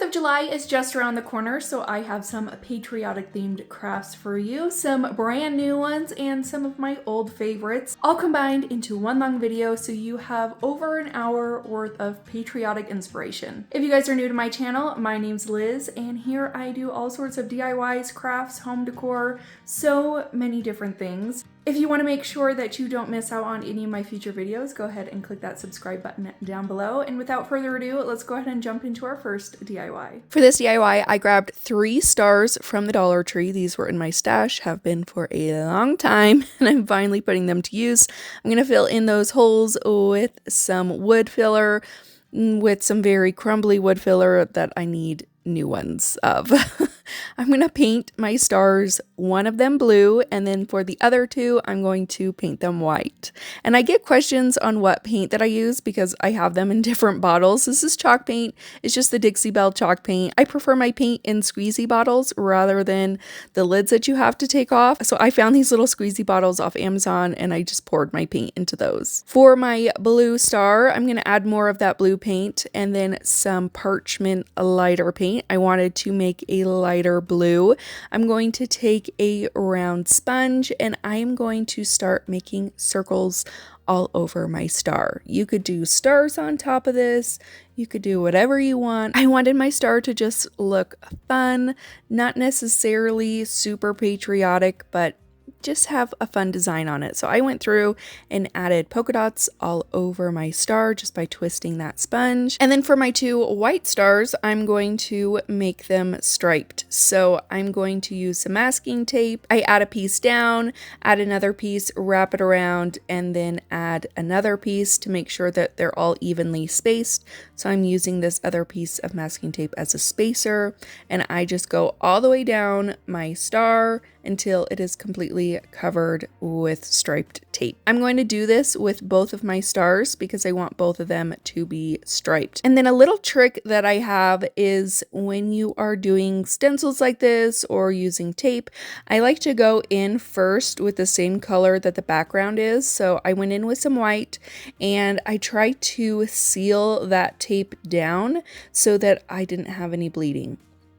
of July is just around the corner, so I have some patriotic themed crafts for you, some brand new ones and some of my old favorites, all combined into one long video so you have over an hour worth of patriotic inspiration. If you guys are new to my channel, my name's Liz, and here I do all sorts of DIYs, crafts, home decor, so many different things. If you want to make sure that you don't miss out on any of my future videos, go ahead and click that subscribe button down below. And without further ado, let's go ahead and jump into our first DIY. For this DIY, I grabbed 3 stars from the Dollar Tree. These were in my stash, have been for a long time, and I'm finally putting them to use. I'm going to fill in those holes with some wood filler, with some very crumbly wood filler that I need new ones of. I'm going to paint my stars, one of them blue, and then for the other 2, I'm going to paint them white. And I get questions on what paint that I use because I have them in different bottles. This is chalk paint. It's just the Dixie Belle chalk paint. I prefer my paint in squeezy bottles rather than the lids that you have to take off. So I found these little squeezy bottles off Amazon and I just poured my paint into those. For my blue star, I'm going to add more of that blue paint and then some parchment lighter paint. I wanted to make a lighter blue. I'm going to take a round sponge and I'm going to start making circles all over my star. You could do stars on top of this. You could do whatever you want. I wanted my star to just look fun, not necessarily super patriotic, but just have a fun design on it. So I went through and added polka dots all over my star just by twisting that sponge. And then for my 2 white stars, I'm going to make them striped. So I'm going to use some masking tape. I add a piece down, add another piece, wrap it around, and then add another piece to make sure that they're all evenly spaced. So I'm using this other piece of masking tape as a spacer, and I just go all the way down my star until it is completely covered with striped tape. I'm going to do this with both of my stars because I want both of them to be striped. And then a little trick that I have is when you are doing stencils like this or using tape, I like to go in first with the same color that the background is. So I went in with some white and I try to seal that tape down so that I didn't have any bleeding.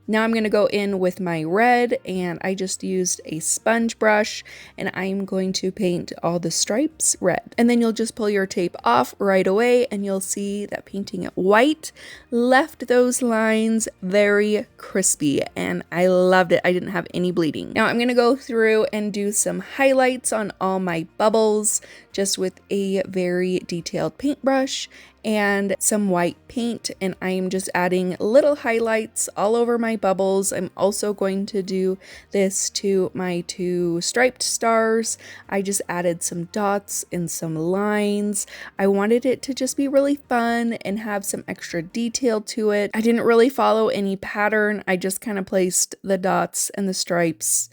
Now I'm going to go in with my red, and I just used a sponge brush and I'm going to paint all the stripes red. And then you'll just pull your tape off right away and you'll see that painting it white left those lines very crispy and I loved it. I didn't have any bleeding. Now I'm going to go through and do some highlights on all my bubbles just with a very detailed paintbrush and some white paint, and I'm just adding little highlights all over my bubbles. I'm also going to do this to my 2 striped stars. I just added some dots and some lines. I wanted it to just be really fun and have some extra detail to it. I didn't really follow any pattern. I just kind of placed the dots and the stripes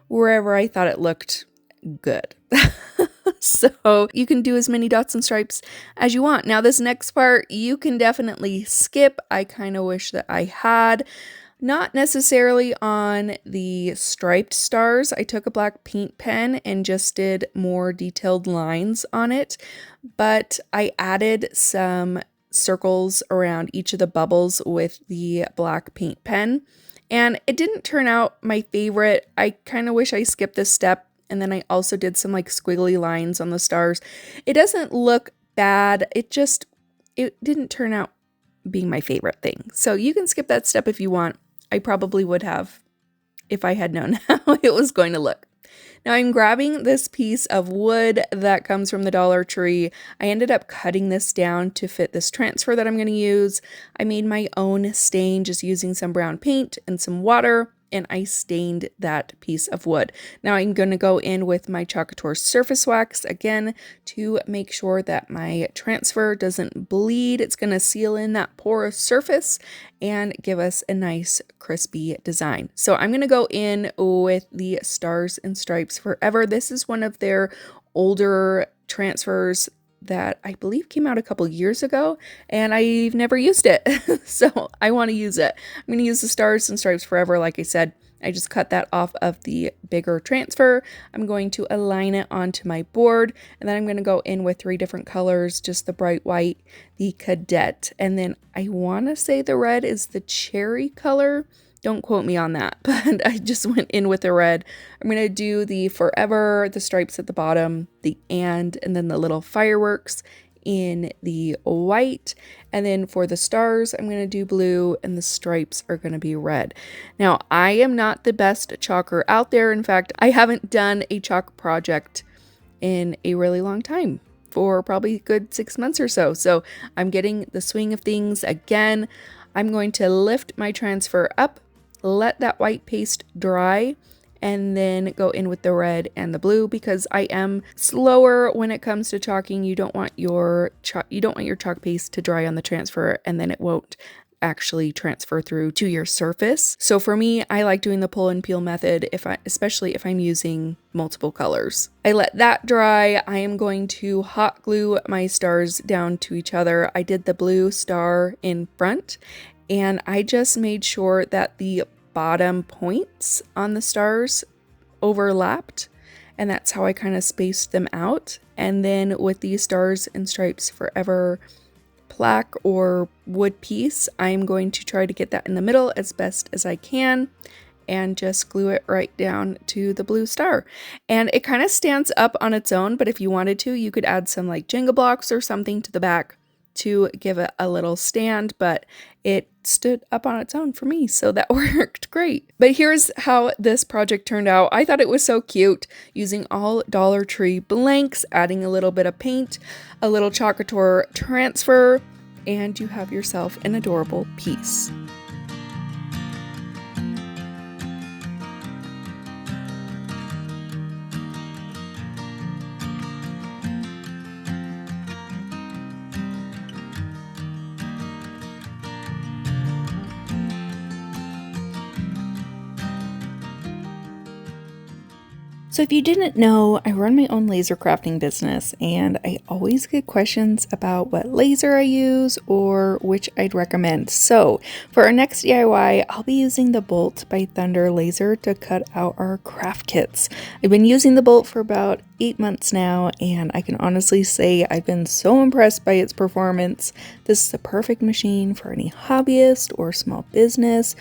wherever I thought it looked good. So you can do as many dots and stripes as you want. Now this next part you can definitely skip. I kind of wish that I had. Not necessarily on the striped stars. I took a black paint pen and just did more detailed lines on it, but I added some circles around each of the bubbles with the black paint pen, and it didn't turn out my favorite. I kind of wish I skipped this step. And then I also did some like squiggly lines on the stars. It doesn't look bad. It didn't turn out being my favorite thing. So you can skip that step if you want. I probably would have if I had known how it was going to look. Now I'm grabbing this piece of wood that comes from the Dollar Tree. I ended up cutting this down to fit this transfer that I'm going to use. I made my own stain just using some brown paint and some water, and I stained that piece of wood. Now I'm going to go in with my Couture surface wax again to make sure that my transfer doesn't bleed. It's going to seal in that porous surface and give us a nice crispy design. So I'm going to go in with the Stars and Stripes Forever. This is one of their older transfers that I believe came out a couple years ago, and I've never used it. So I want to use it. I'm going to use the Stars and Stripes Forever, like I said. I just cut that off of the bigger transfer. I'm going to align it onto my board, and then I'm going to go in with 3 different colors, just the bright white, the cadet, and then I want to say the red is the cherry color. Don't quote me on that, but I just went in with the red. I'm going to do the forever, the stripes at the bottom, the and then the little fireworks in the white. And then for the stars, I'm going to do blue and the stripes are going to be red. Now, I am not the best chalker out there. In fact, I haven't done a chalk project in a really long time, for probably a good 6 months or so. So I'm getting the swing of things again. I'm going to lift my transfer up, let that white paste dry, and then go in with the red and the blue because I am slower when it comes to chalking. You don't want your chalk paste to dry on the transfer and then it won't actually transfer through to your surface. So for me, I like doing the pull and peel method especially if I'm using multiple colors. I let that dry. I am going to hot glue my stars down to each other. I did the blue star in front, and I just made sure that the bottom points on the stars overlapped, and that's how I kind of spaced them out. And then with these stars and stripes forever plaque or wood piece, I'm going to try to get that in the middle as best as I can and just glue it right down to the blue star. And it kind of stands up on its own, but if you wanted to, you could add some like Jenga blocks or something to the back to give it a little stand, but it stood up on its own for me, so that worked great. But here's how this project turned out. I thought it was so cute, using all Dollar Tree blanks, adding a little bit of paint, a little Couture transfer, and you have yourself an adorable piece. So if you didn't know, I run my own laser crafting business, and I always get questions about what laser I use or which I'd recommend. So for our next DIY, I'll be using the Bolt by Thunder laser to cut out our craft kits. I've been using the Bolt for about 8 months now, and I can honestly say I've been so impressed by its performance. This is the perfect machine for any hobbyist or small business,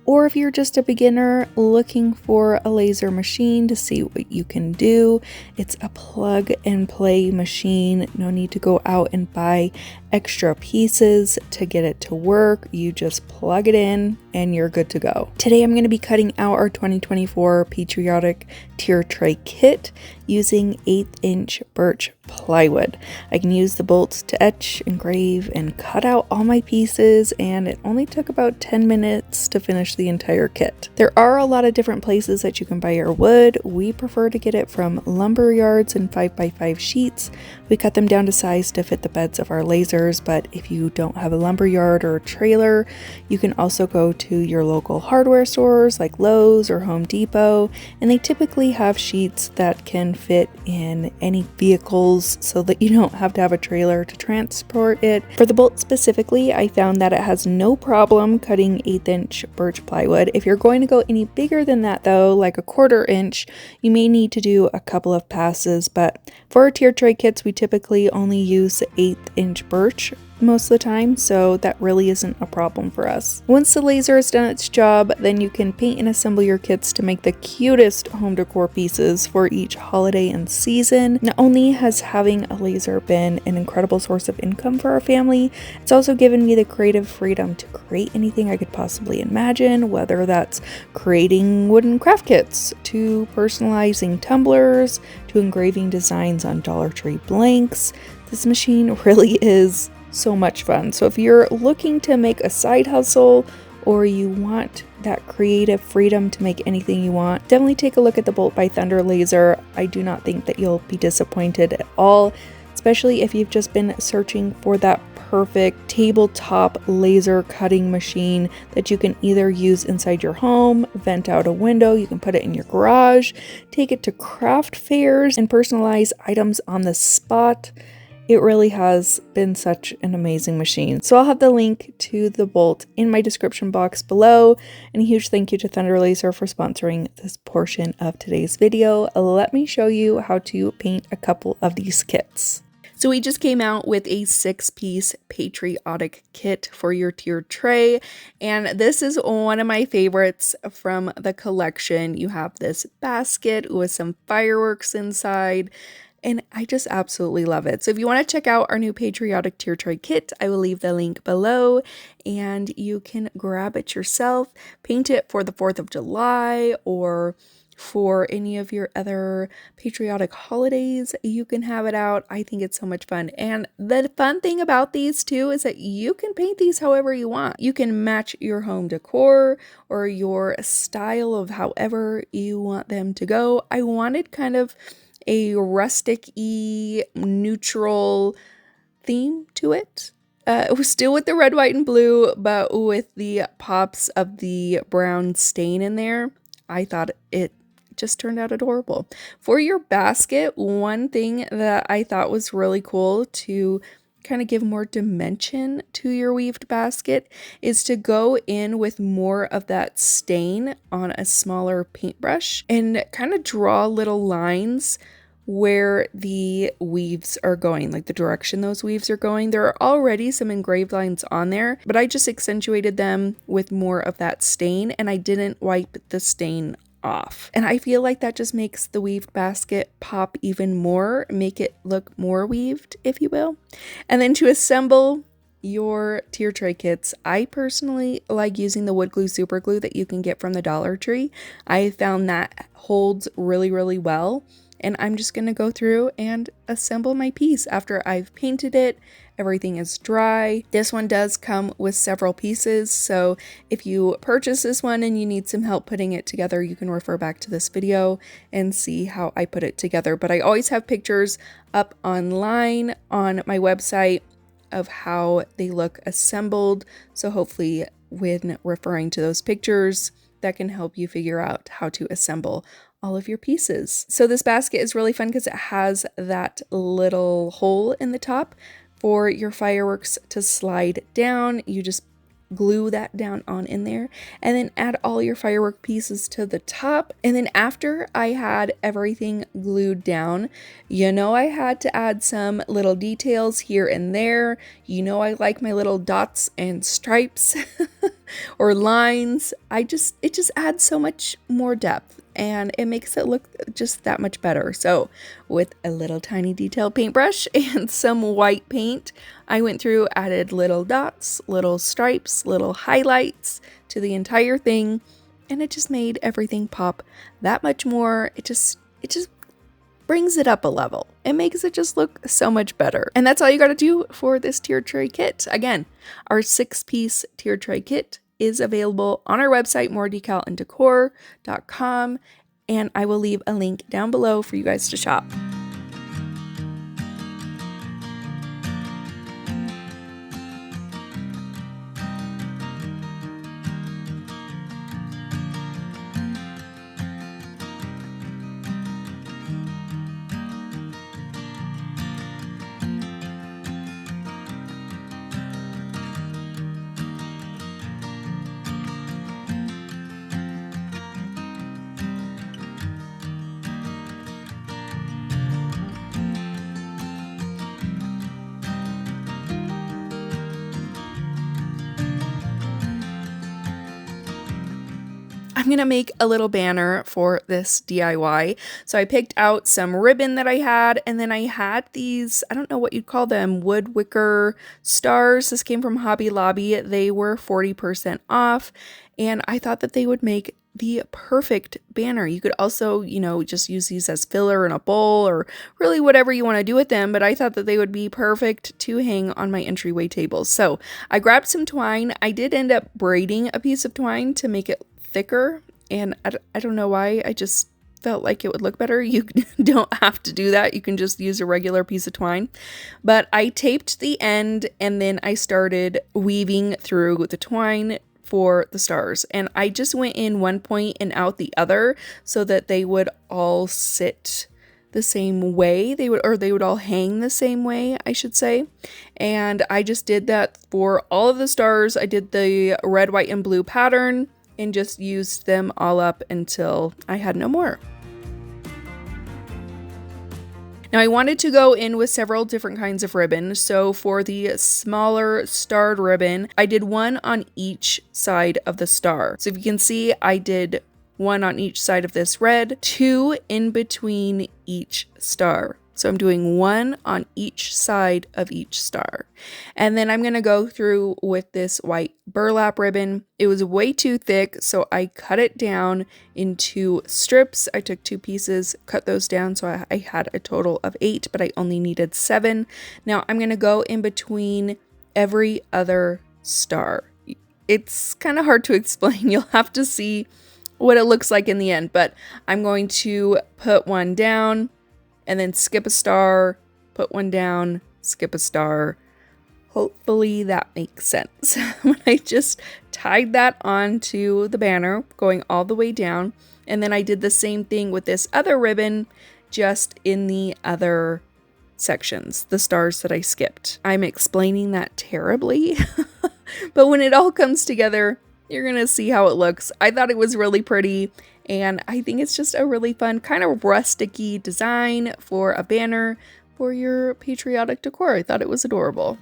or if you're just a beginner looking for a laser machine to see what you can do. It's a plug and play machine. No need to go out and buy extra pieces to get it to work. You just plug it in and you're good to go. Today I'm going to be cutting out our 2024 Patriotic tier tray kit using 1/8" birch plywood. I can use the bolts to etch, engrave, and cut out all my pieces, and it only took about 10 minutes to finish the entire kit. There are a lot of different places that you can buy your wood. We prefer to get it from lumber yards in 5x5 sheets. We cut them down to size to fit the beds of our lasers, but if you don't have a lumber yard or a trailer, you can also go to your local hardware stores like Lowe's or Home Depot, and they typically have sheets that can fit in any vehicles so that you don't have to have a trailer to transport it. For the Bolt specifically, I found that it has no problem cutting 1/8" birch plywood. If you're going to go any bigger than that though, like a 1/4 inch, you may need to do a couple of passes, but for our tier tray kits, we typically only use 1/8" birch most of the time, so that really isn't a problem for us. Once the laser has done its job, then you can paint and assemble your kits to make the cutest home decor pieces for each holiday and season. Not only has having a laser been an incredible source of income for our family, it's also given me the creative freedom to create anything I could possibly imagine, whether that's creating wooden craft kits, to personalizing tumblers, to engraving designs on Dollar Tree blanks. This machine really is so much fun. So if you're looking to make a side hustle or you want that creative freedom to make anything you want, definitely take a look at the Bolt by Thunder laser. I do not think that you'll be disappointed at all, especially if you've just been searching for that perfect tabletop laser cutting machine that you can either use inside your home, vent out a window, you can put it in your garage, take it to craft fairs and personalize items on the spot. It really has been such an amazing machine. So I'll have the link to the bolt in my description box below. And a huge thank you to Thunder Laser for sponsoring this portion of today's video. Let me show you how to paint a couple of these kits. So we just came out with a 6-piece Patriotic kit for your tiered tray, and this is one of my favorites from the collection. You have this basket with some fireworks inside, and I just absolutely love it. So if you want to check out our new Patriotic tier tray kit, I will leave the link below, and you can grab it yourself, paint it for the 4th of July, or for any of your other patriotic holidays. You can have it out. I think it's so much fun. And the fun thing about these too is that you can paint these however you want. You can match your home decor or your style of however you want them to go. I wanted kind of a rustic-y, neutral theme to it. It was still with the red, white, and blue, but with the pops of the brown stain in there. I thought it just turned out adorable. For your basket, one thing that I thought was really cool to kind of give more dimension to your weaved basket is to go in with more of that stain on a smaller paintbrush and kind of draw little lines where the weaves are going, like the direction those weaves are going. There are already some engraved lines on there, but I just accentuated them with more of that stain, and I didn't wipe the stain off. And I feel like that just makes the weaved basket pop even more, make it look more weaved, if you will. And then to assemble your tier tray kits, I personally like using the wood glue super glue that you can get from the Dollar Tree. I found that holds really, really well. And I'm just going to go through and assemble my piece after I've painted it. Everything is dry. This one does come with several pieces, so if you purchase this one and you need some help putting it together, you can refer back to this video and see how I put it together. But I always have pictures up online on my website of how they look assembled, so hopefully when referring to those pictures, that can help you figure out how to assemble all of your pieces. So this basket is really fun because it has that little hole in the top for your fireworks to slide down. You just glue that down on in there and then add all your firework pieces to the top. And then after I had everything glued down, you know, I had to add some little details here and there. You know, I like my little dots and stripes or lines. It just adds so much more depth, and it makes it look just that much better. So with a little tiny detail paintbrush and some white paint, I went through, added little dots, little stripes, little highlights to the entire thing, and it just made everything pop that much more. It just brings it up a level. It makes it just look so much better. And that's all you got to do for this tier tray kit. Again, our 6-piece tier tray kit is available on our website, moorevinyldecals.com, and I will leave a link down below for you guys to shop. I'm gonna make a little banner for this DIY. So I picked out some ribbon that I had, and then I had these, I don't know what you'd call them, wood wicker stars. This came from Hobby Lobby. They were 40% off, and I thought that they would make the perfect banner. You could also, you know, just use these as filler in a bowl or really whatever you want to do with them, but I thought that they would be perfect to hang on my entryway tables. So I grabbed some twine. I did end up braiding a piece of twine to make it thicker, and I don't know why, I just felt like it would look better. You don't have to do that. You can just use a regular piece of twine. But I taped the end, and then I started weaving through the twine for the stars, and I just went in one point and out the other so that they would all sit the same way. They would all hang the same way, I should say. And I just did that for all of the stars. I did the red, white, and blue pattern and just used them all up until I had no more. Now I wanted to go in with several different kinds of ribbon. So for the smaller starred ribbon, I did one on each side of the star. So if you can see, I did one on each side of this red, 2 in between each star. So I'm doing one on each side of each star. And then I'm going to go through with this white burlap ribbon. It was way too thick, so I cut it down into strips. I took 2 pieces, cut those down, so I had a total of 8, but I only needed 7. Now I'm going to go in between every other star. It's kind of hard to explain. You'll have to see what it looks like in the end, but I'm going to put one down and then skip a star, put one down, skip a star. Hopefully that makes sense. When I just tied that onto the banner, going all the way down, and then I did the same thing with this other ribbon, just in the other sections, the stars that I skipped. I'm explaining that terribly, but when it all comes together, you're gonna see how it looks. I thought it was really pretty, and I think it's just a really fun kind of rusticy design for a banner for your patriotic decor. I thought it was adorable.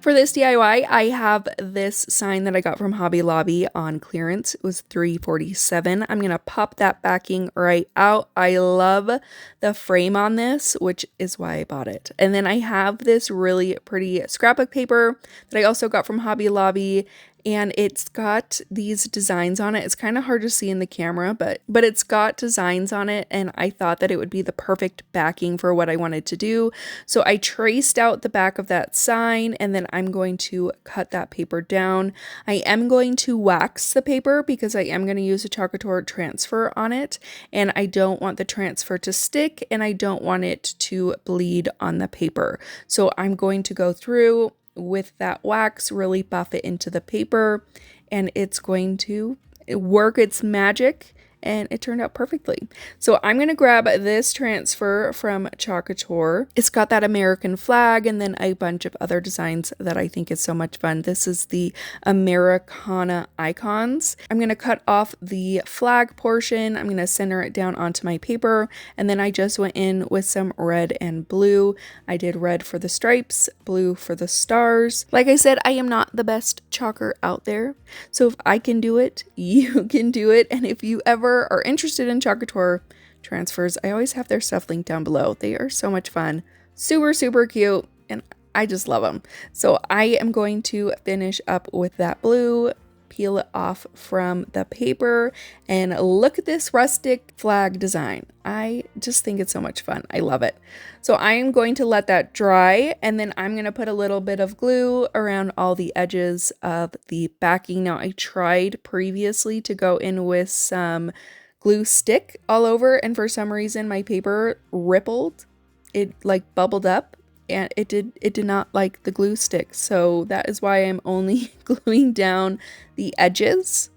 For this DIY, I have this sign that I got from Hobby Lobby on clearance. It was $3.47. I'm going to pop that backing right out. I love the frame on this, which is why I bought it. And then I have this really pretty scrapbook paper that I also got from Hobby Lobby. And it's got these designs on it. It's kind of hard to see in the camera, but it's got designs on it, and I thought that it would be the perfect backing for what I wanted to do. So I traced out the back of that sign, and then I'm going to cut that paper down. I am going to wax the paper because I am going to use a Couture transfer on it, and I don't want the transfer to stick, and I don't want it to bleed on the paper. So I'm going to go through with that wax, really buff it into the paper, and it's going to work its magic, and it turned out perfectly. So I'm going to grab this transfer from Couture. It's got that American flag and then a bunch of other designs that I think is so much fun. This is the Americana icons. I'm going to cut off the flag portion. I'm going to center it down onto my paper, and then I just went in with some red and blue. I did red for the stripes, blue for the stars. Like I said, I am not the best chalker out there, so if I can do it, you can do it. And if you ever are interested in Couture transfers, I always have their stuff linked down below. They are so much fun, super, super cute, and I just love them. So I am going to finish up with that blue, peel it off from the paper, and look at this rustic flag design. I just think it's so much fun. I love it. So I am going to let that dry, and then I'm going to put a little bit of glue around all the edges of the backing. Now, I tried previously to go in with some glue stick all over, and for some reason my paper rippled. It like bubbled up, and it did not like the glue stick. So that is why I'm only gluing down the edges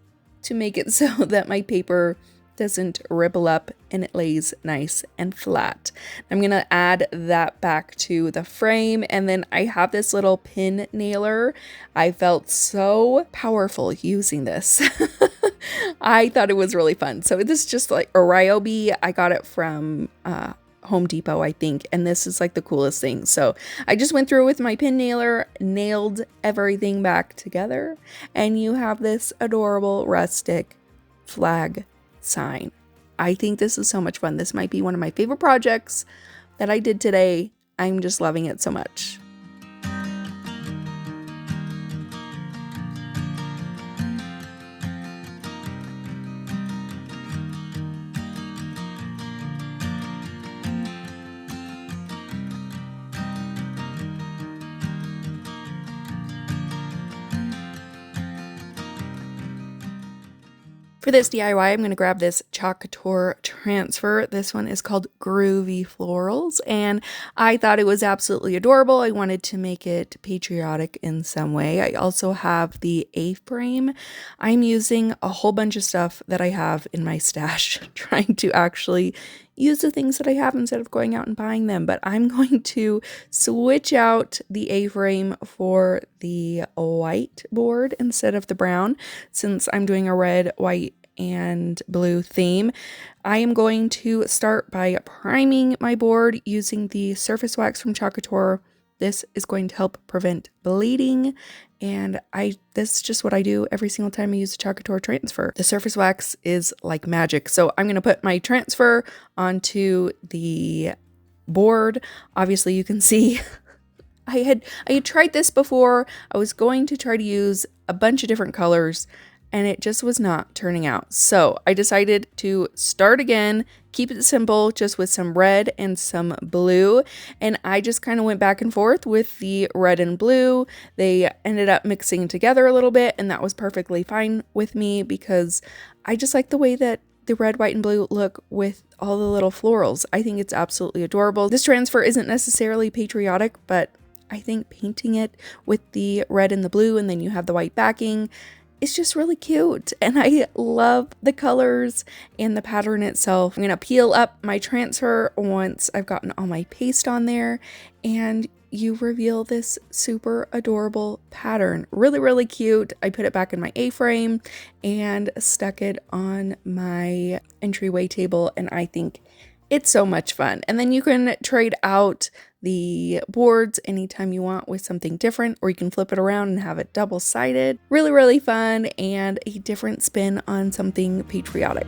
to make it so that my paper doesn't ripple up and it lays nice and flat. I'm gonna add that back to the frame, and then I have this little pin nailer. I felt so powerful using this. I thought it was really fun. So this is just like a Ryobi. I got it from Home Depot, I think, and this is like the coolest thing. So I just went through with my pin nailer, nailed everything back together, and you have this adorable rustic flag sign. I think this is so much fun. This might be one of my favorite projects that I did today. I'm just loving it so much. For this DIY, I'm going to grab this Couture transfer. This one is called Groovy Florals, and I thought it was absolutely adorable. I wanted to make it patriotic in some way. I also have the A-frame. I'm using a whole bunch of stuff that I have in my stash, trying to actually use the things that I have instead of going out and buying them. But I'm going to switch out the A-frame for the white board instead of the brown, since I'm doing a red, white, and blue theme. I am going to start by priming my board using the surface wax from Couture. This is going to help prevent bleeding, and this is just what I do every single time I use a Couture transfer. The surface wax is like magic. So I'm going to put my transfer onto the board. Obviously you can see I had tried this before. I was going to try to use a bunch of different colors, and it just was not turning out. So I decided to start again, keep it simple, just with some red and some blue. And I just kind of went back and forth with the red and blue. They ended up mixing together a little bit, and that was perfectly fine with me because I just like the way that the red, white, and blue look with all the little florals. I think it's absolutely adorable. This transfer isn't necessarily patriotic, but I think painting it with the red and the blue, and then you have the white backing, it's just really cute, and I love the colors and the pattern itself. I'm going to peel up my transfer once I've gotten all my paste on there, and you reveal this super adorable pattern. Really, really cute. I put it back in my A-frame and stuck it on my entryway table, and I think it's so much fun. And then you can trade out the boards anytime you want with something different, or you can flip it around and have it double-sided. Really, really fun, and a different spin on something patriotic.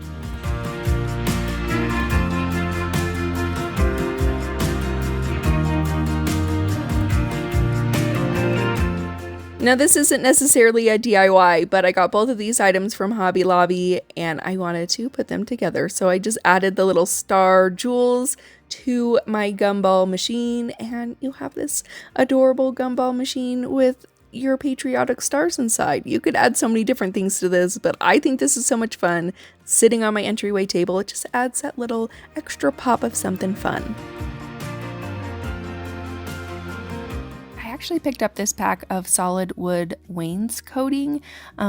Now, this isn't necessarily a DIY, but I got both of these items from Hobby Lobby and I wanted to put them together. So I just added the little star jewels to my gumball machine, and you have this adorable gumball machine with your patriotic stars inside. You could add so many different things to this, but I think this is so much fun. Sitting on my entryway table, it just adds that little extra pop of something fun. I actually picked up this pack of solid wood wainscoting.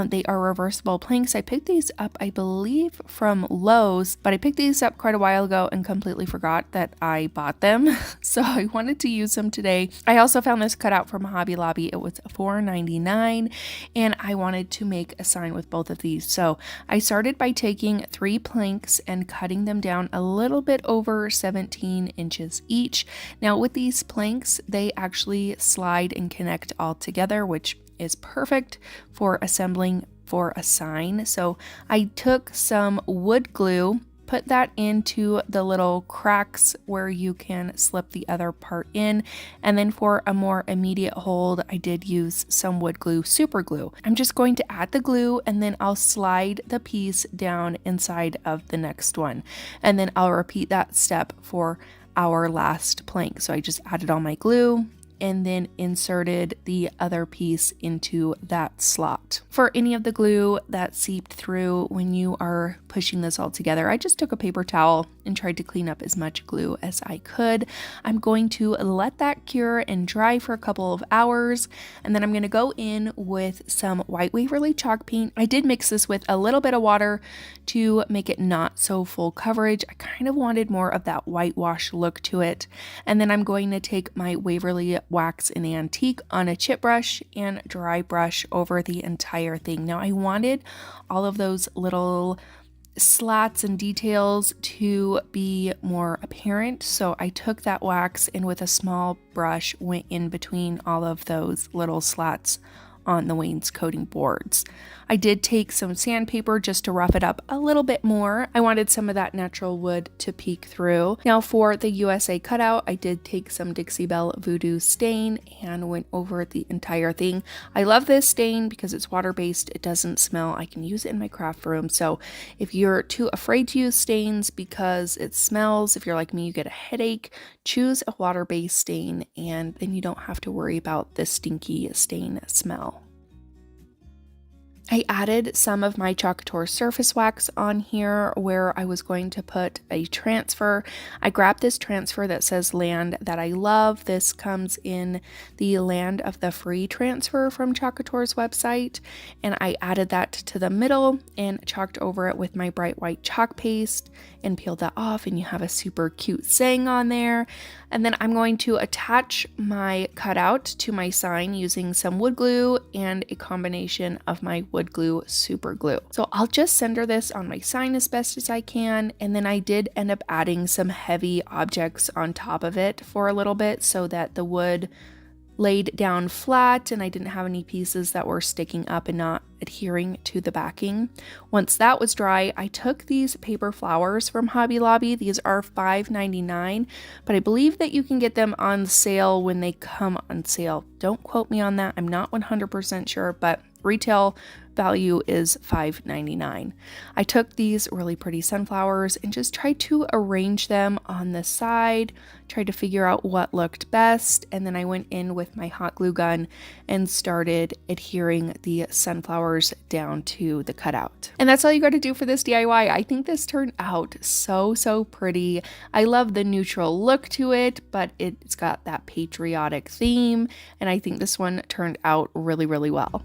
They are reversible planks. I picked these up, I believe, from Lowe's, but I picked these up quite a while ago and completely forgot that I bought them. So I wanted to use them today. I also found this cutout from Hobby Lobby. It was $4.99, and I wanted to make a sign with both of these. So I started by taking 3 planks and cutting them down a little bit over 17 inches each. Now with these planks, they actually slide and connect all together, which is perfect for assembling for a sign. So I took some wood glue, put that into the little cracks where you can slip the other part in, and then for a more immediate hold, I did use some wood glue, super glue. I'm just going to add the glue, and then I'll slide the piece down inside of the next one, and then I'll repeat that step for our last plank. So I just added all my glue and then inserted the other piece into that slot. For any of the glue that seeped through when you are pushing this all together, I just took a paper towel and tried to clean up as much glue as I could. I'm going to let that cure and dry for a couple of hours, and then I'm going to go in with some white Waverly chalk paint. I did mix this with a little bit of water to make it not so full coverage. I kind of wanted more of that whitewash look to it. And then I'm going to take my Waverly Wax and Antique on a chip brush and dry brush over the entire thing. Now I wanted all of those little slats and details to be more apparent, so I took that wax and with a small brush went in between all of those little slats on the wainscoting boards. I did take some sandpaper just to rough it up a little bit more. I wanted some of that natural wood to peek through. Now for the USA cutout, I did take some Dixie Belle Voodoo stain and went over the entire thing. I love this stain because it's water-based. It doesn't smell. I can use it in my craft room. So if you're too afraid to use stains because it smells, if you're like me, you get a headache, choose a water-based stain, and then you don't have to worry about the stinky stain smell. I added some of my Chalk Couture surface wax on here where I was going to put a transfer. I grabbed this transfer that says Land That I Love. This comes in the Land of the Free transfer from Chalk Couture's website, and I added that to the middle and chalked over it with my bright white chalk paste and peeled that off, and you have a super cute saying on there. And then I'm going to attach my cutout to my sign using some wood glue and a combination of my wood glue super glue. So I'll just center this on my sign as best as I can, and then I did end up adding some heavy objects on top of it for a little bit so that the wood laid down flat and I didn't have any pieces that were sticking up and not adhering to the backing. Once that was dry, I took these paper flowers from Hobby Lobby. These are $5.99, but I believe that you can get them on sale when they come on sale. Don't quote me on that. I'm not 100% sure, but retail value is $5.99. I took these really pretty sunflowers and just tried to arrange them on the side, tried to figure out what looked best, and then I went in with my hot glue gun and started adhering the sunflowers down to the cutout. And that's all you got to do for this DIY. I think this turned out so pretty. I love the neutral look to it, but it's got that patriotic theme, and I think this one turned out really well.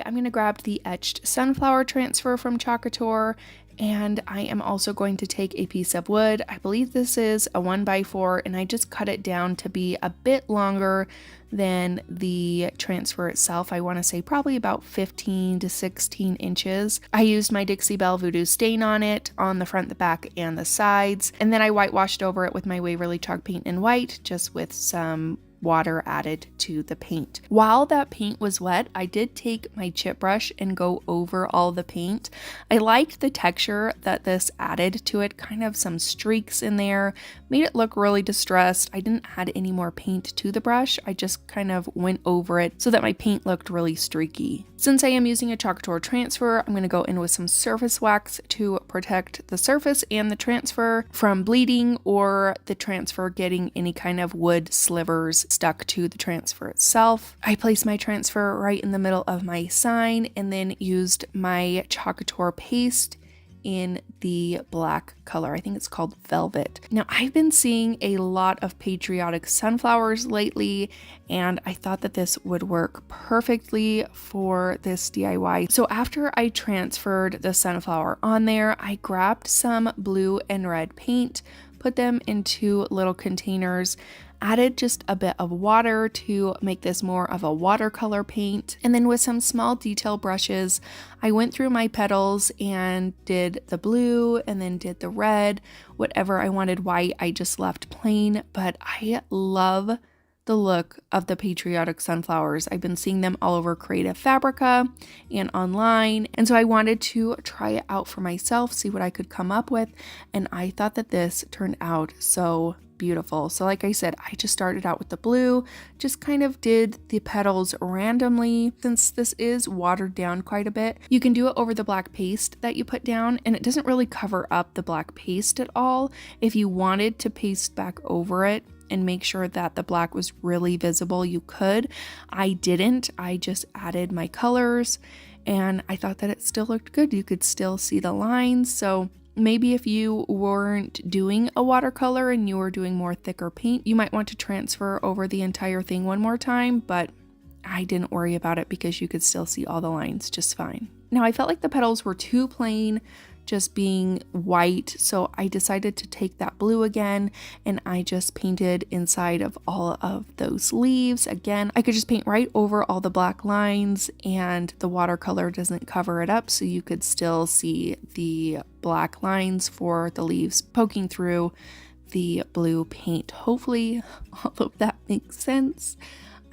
I'm going to grab the etched sunflower transfer from Chalk Couture, and I am also going to take a piece of wood. I believe this is a 1x4, and I just cut it down to be a bit longer than the transfer itself. I want to say probably about 15 to 16 inches. I used my Dixie Belle Voodoo stain on it on the front, the back, and the sides, and then I whitewashed over it with my Waverly chalk paint in white, just with some water added to the paint. While that paint was wet, I did take my chip brush and go over all the paint. I liked the texture that this added to it, kind of some streaks in there, made it look really distressed. I didn't add any more paint to the brush. I just kind of went over it so that my paint looked really streaky. Since I am using a Chalk Couture transfer, I'm going to go in with some surface wax to protect the surface and the transfer from bleeding or the transfer getting any kind of wood slivers stuck to the transfer itself. I placed my transfer right in the middle of my sign and then used my Chalk Couture paste in the black color. I think it's called Velvet. Now, I've been seeing a lot of patriotic sunflowers lately, and I thought that this would work perfectly for this DIY. So after I transferred the sunflower on there, I grabbed some blue and red paint, put them into little containers, added just a bit of water to make this more of a watercolor paint, and then with some small detail brushes, I went through my petals and did the blue and then did the red. Whatever I wanted white, I just left plain, but I love the look of the patriotic sunflowers. I've been seeing them all over Creative Fabrica and online, and so I wanted to try it out for myself, see what I could come up with, and I thought that this turned out so beautiful. So like I said, I just started out with the blue, just kind of did the petals randomly. Since this is watered down quite a bit, you can do it over the black paste that you put down, and it doesn't really cover up the black paste at all. If you wanted to paste back over it and make sure that the black was really visible, you could. I didn't. I just added my colors, and I thought that it still looked good. You could still see the lines. So maybe if you weren't doing a watercolor and you were doing more thicker paint, you might want to transfer over the entire thing one more time, but I didn't worry about it because you could still see all the lines just fine. Now, I felt like the petals were too plain, just being white, so I decided to take that blue again, and I just painted inside of all of those leaves. Again, I could just paint right over all the black lines, and the watercolor doesn't cover it up, so you could still see the black lines for the leaves poking through the blue paint. Hopefully all of that makes sense.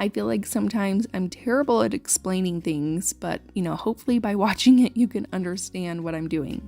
I feel like sometimes I'm terrible at explaining things, but you know, hopefully by watching it you can understand what I'm doing.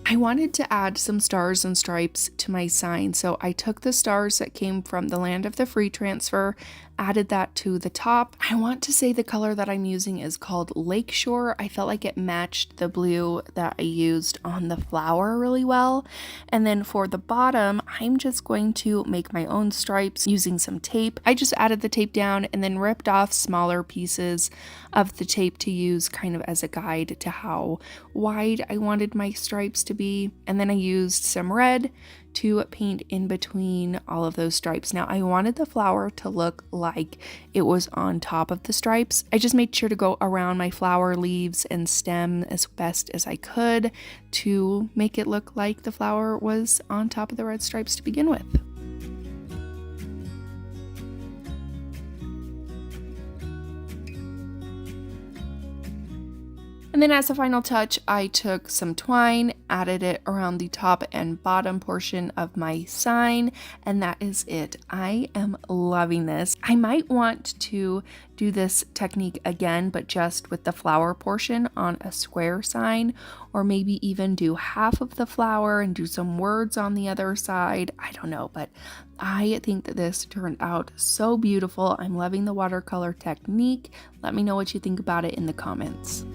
I wanted to add some stars and stripes to my sign, so I took the stars that came from the Land of the Free transfer, added that to the top. I want to say the color that I'm using is called Lakeshore. I felt like it matched the blue that I used on the flower really well. And then for the bottom, I'm just going to make my own stripes using some tape. I just added the tape down and then ripped off smaller pieces of the tape to use kind of as a guide to how wide I wanted my stripes to be. And then I used some red to paint in between all of those stripes. Now I wanted the flower to look like it was on top of the stripes. I just made sure to go around my flower leaves and stem as best as I could to make it look like the flower was on top of the red stripes to begin with. And then as a final touch, I took some twine, added it around the top and bottom portion of my sign, and that is it. I am loving this. I might want to do this technique again, but just with the flower portion on a square sign, or maybe even do half of the flower and do some words on the other side. I don't know, but I think that this turned out so beautiful. I'm loving the watercolor technique. Let me know what you think about it in the comments.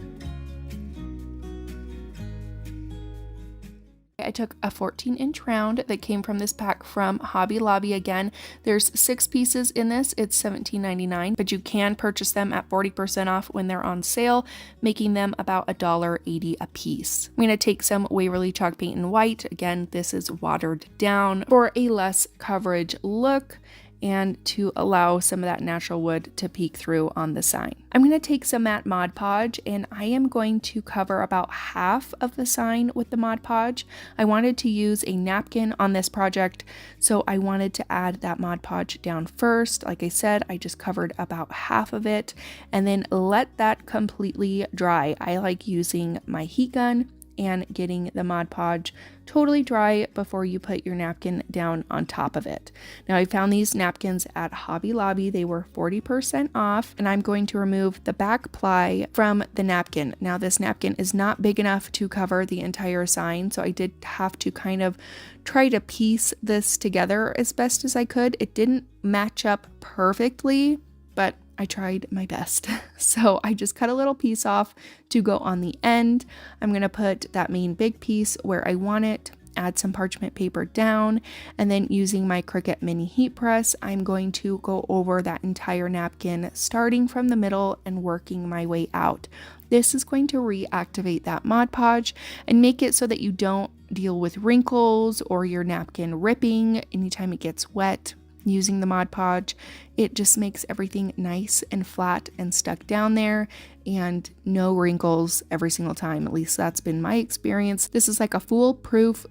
I took a 14-inch round that came from this pack from Hobby Lobby. Again, there's 6 pieces in this. It's $17.99, but you can purchase them at 40% off when they're on sale, making them about $1.80 a piece. I'm going to take some Waverly chalk paint in white. Again, this is watered down for a less coverage look and to allow some of that natural wood to peek through on the sign. I'm going to take some matte Mod Podge and I am going to cover about half of the sign with the Mod Podge. I wanted to use a napkin on this project, so I wanted to add that Mod Podge down first. Like I said, I just covered about half of it and then let that completely dry. I like using my heat gun and getting the Mod Podge totally dry before you put your napkin down on top of it. Now I found these napkins at Hobby Lobby. They were 40% off, and I'm going to remove the back ply from the napkin. Now this napkin is not big enough to cover the entire sign, so I did have to kind of try to piece this together as best as I could. It didn't match up perfectly, but I tried my best. So I just cut a little piece off to go on the end. I'm going to put that main big piece where I want it, add some parchment paper down, and then using my Cricut mini heat press, I'm going to go over that entire napkin, starting from the middle and working my way out. This is going to reactivate that Mod Podge and make it so that you don't deal with wrinkles or your napkin ripping anytime it gets wet. Using the Mod Podge, it just makes everything nice and flat and stuck down there and no wrinkles every single time. At least that's been my experience. This is like a foolproof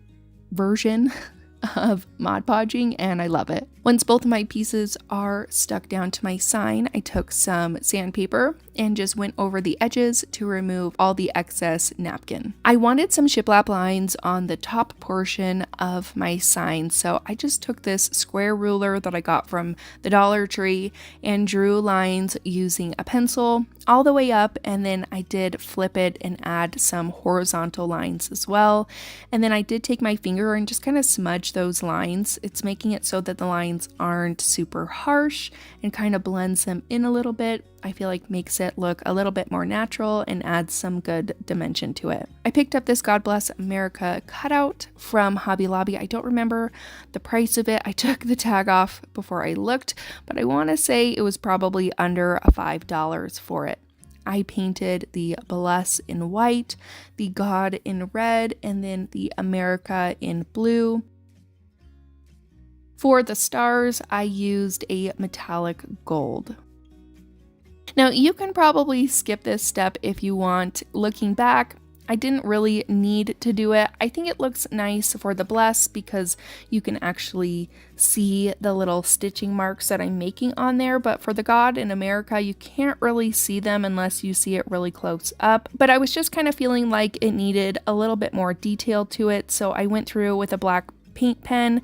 version of Mod Podging and I love it. Once both of my pieces are stuck down to my sign, I took some sandpaper and just went over the edges to remove all the excess napkin. I wanted some shiplap lines on the top portion of my sign, so I just took this square ruler that I got from the Dollar Tree and drew lines using a pencil all the way up, and then I did flip it and add some horizontal lines as well. And then I did take my finger and just kind of smudge those lines. It's making it so that the lines aren't super harsh and kind of blends them in a little bit. I feel like makes it look a little bit more natural and adds some good dimension to it. I picked up this God Bless America cutout from Hobby Lobby. I don't remember the price of it. I took the tag off before I looked, but I want to say it was probably under $5 for it. I painted the Bless in white, the God in red, and then the America in blue. For the stars, I used a metallic gold. Now, you can probably skip this step if you want. Looking back, I didn't really need to do it. I think it looks nice for the Bless because you can actually see the little stitching marks that I'm making on there, but for the God in America, you can't really see them unless you see it really close up. But I was just kind of feeling like it needed a little bit more detail to it, so I went through with a black paint pen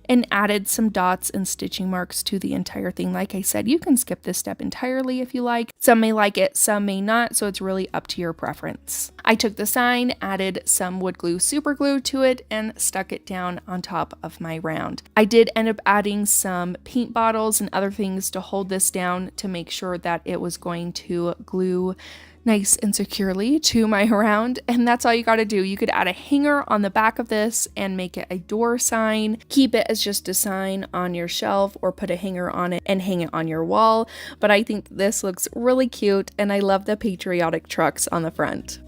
and added some dots and stitching marks to the entire thing. Like I said, you can skip this step entirely if you like. Some may like it, some may not, so it's really up to your preference. I took the sign, added some wood glue super glue to it, and stuck it down on top of my round. I did end up adding some paint bottles and other things to hold this down to make sure that it was going to glue nice and securely to my round, and that's all you got to do. You could add a hanger on the back of this and make it a door sign, keep it as just a sign on your shelf, or put a hanger on it and hang it on your wall. But I think this looks really cute, and I love the patriotic trucks on the front.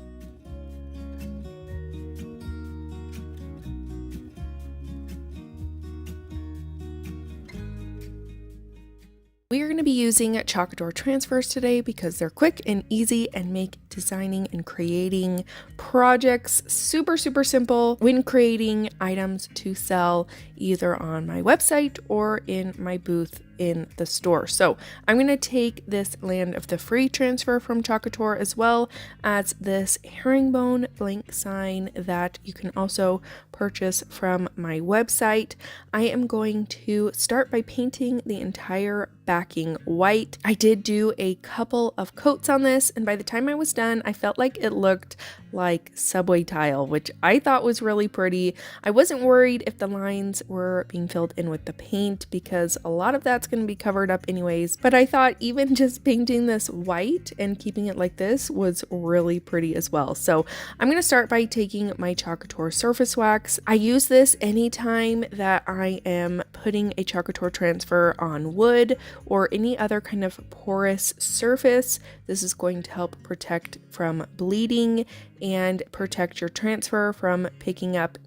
We are going to be using Chalkador transfers today because they're quick and easy and make designing and creating projects super simple when creating items to sell either on my website or in my booth in the store. So I'm going to take this Land of the Free transfer from Chalkador, as well as this herringbone blank sign that you can also purchase from my website. I am going to start by painting the entire backing white. I did do a couple of coats on this, and by the time I was done, I felt like it looked like subway tile, which I thought was really pretty. I wasn't worried if the lines were being filled in with the paint because a lot of that's going to be covered up anyways, but I thought even just painting this white and keeping it like this was really pretty as well. So I'm going to start by taking my Chalkador surface wax. I use this anytime that I am putting a Chalkador transfer on wood or any other kind of porous surface. This is going to help protect from bleeding and protect your transfer from picking up,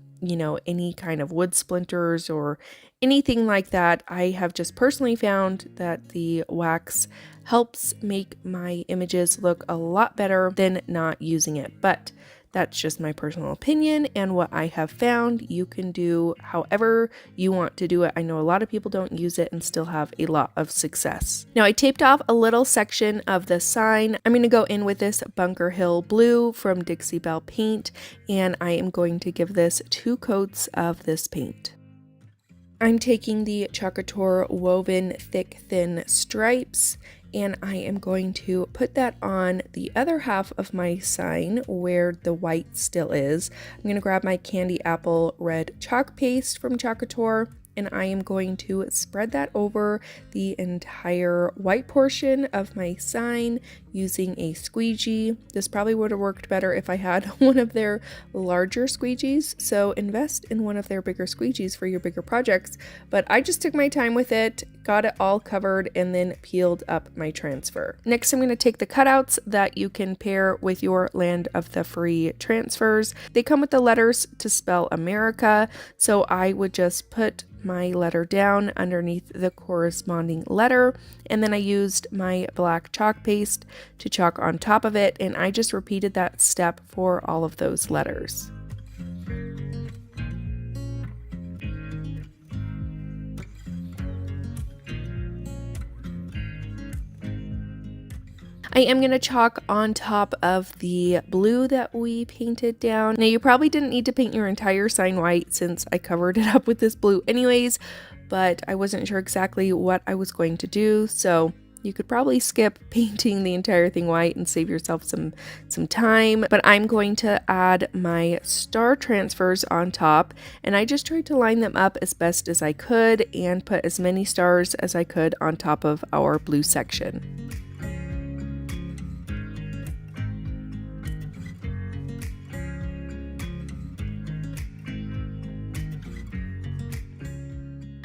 any kind of wood splinters or anything like that. I have just personally found that the wax helps make my images look a lot better than not using it, but that's just my personal opinion and what I have found. You can do however you want to do it. I know a lot of people don't use it and still have a lot of success. Now I taped off a little section of the sign. I'm going to go in with this Bunker Hill blue from Dixie Belle paint, and I am going to give this 2 coats of this paint. I'm taking the Chalkador woven thick thin stripes, and I am going to put that on the other half of my sign where the white still is. I'm going to grab my candy apple red chalk paste from Chalkador, and I am going to spread that over the entire white portion of my sign using a squeegee. This probably would have worked better if I had one of their larger squeegees, so invest in one of their bigger squeegees for your bigger projects. But I just took my time with it, got it all covered, and then peeled up my transfer. Next, I'm going to take the cutouts that you can pair with your Land of the Free transfers. They come with the letters to spell America, so I would just put my letter down underneath the corresponding letter, and then I used my black chalk paste to chalk on top of it, and I just repeated that step for all of those letters. I am going to chalk on top of the blue that we painted down. Now you probably didn't need to paint your entire sign white since I covered it up with this blue anyways, but I wasn't sure exactly what I was going to do, so you could probably skip painting the entire thing white and save yourself some time. But I'm going to add my star transfers on top, and I just tried to line them up as best as I could and put as many stars as I could on top of our blue section.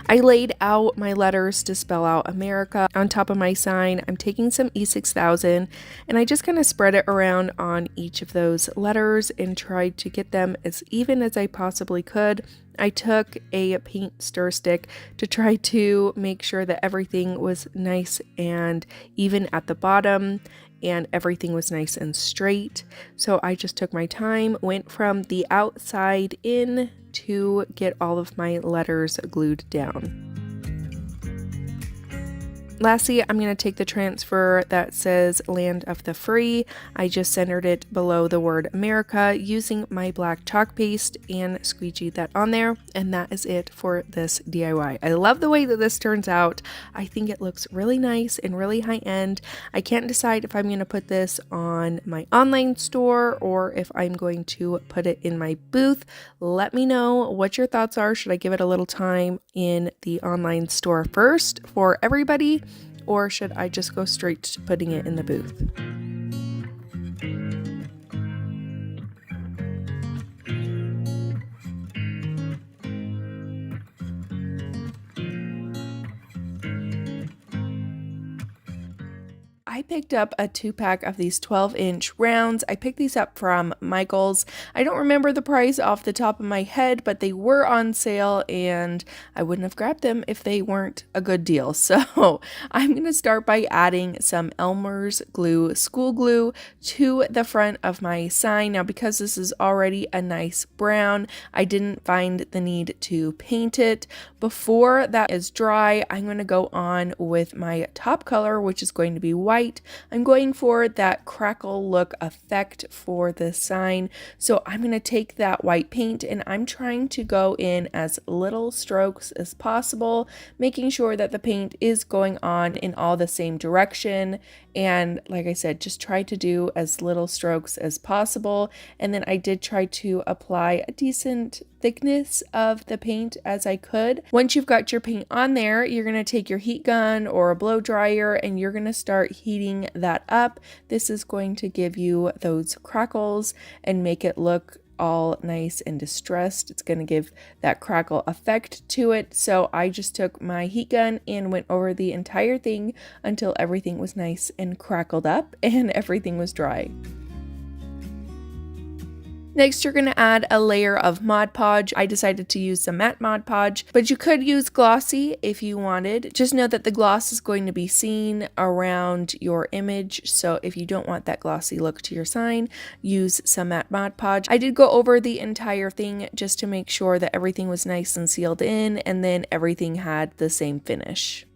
I laid out my letters to spell out America on top of my sign. I'm taking some E6000 and I just kind of spread it around on each of those letters and tried to get them as even as I possibly could. I took a paint stir stick to try to make sure that everything was nice and even at the bottom and everything was nice and straight. So I just took my time, went from the outside in to get all of my letters glued down. Lastly, I'm going to take the transfer that says Land of the Free. I just centered it below the word America using my black chalk paste and squeegeed that on there. And that is it for this DIY. I love the way that this turns out. I think it looks really nice and really high end. I can't decide if I'm going to put this on my online store or if I'm going to put it in my booth. Let me know what your thoughts are. Should I give it a little time in the online store first for everybody? Or should I just go straight to putting it in the booth? I picked up a 2-pack of these 12-inch rounds. I picked these up from Michael's. I don't remember the price off the top of my head, but they were on sale and I wouldn't have grabbed them if they weren't a good deal. So I'm going to start by adding some Elmer's glue, school glue, to the front of my sign. Now, because this is already a nice brown, I didn't find the need to paint it. Before that is dry, I'm going to go on with my top color, which is going to be white. I'm going for that crackle look effect for the sign. So I'm going to take that white paint and I'm trying to go in as little strokes as possible, making sure that the paint is going on in all the same direction. And like I said, just try to do as little strokes as possible. And then I did try to apply a decent thickness of the paint as I could. Once you've got your paint on there, you're going to take your heat gun or a blow dryer and you're going to start heating that up. This is going to give you those crackles and make it look all nice and distressed. It's going to give that crackle effect to it. So I just took my heat gun and went over the entire thing until everything was nice and crackled up and everything was dry. Next, you're going to add a layer of Mod Podge. I decided to use some matte Mod Podge, but you could use glossy if you wanted. Just know that the gloss is going to be seen around your image, so if you don't want that glossy look to your sign, use some matte Mod Podge. I did go over the entire thing just to make sure that everything was nice and sealed in, and then everything had the same finish.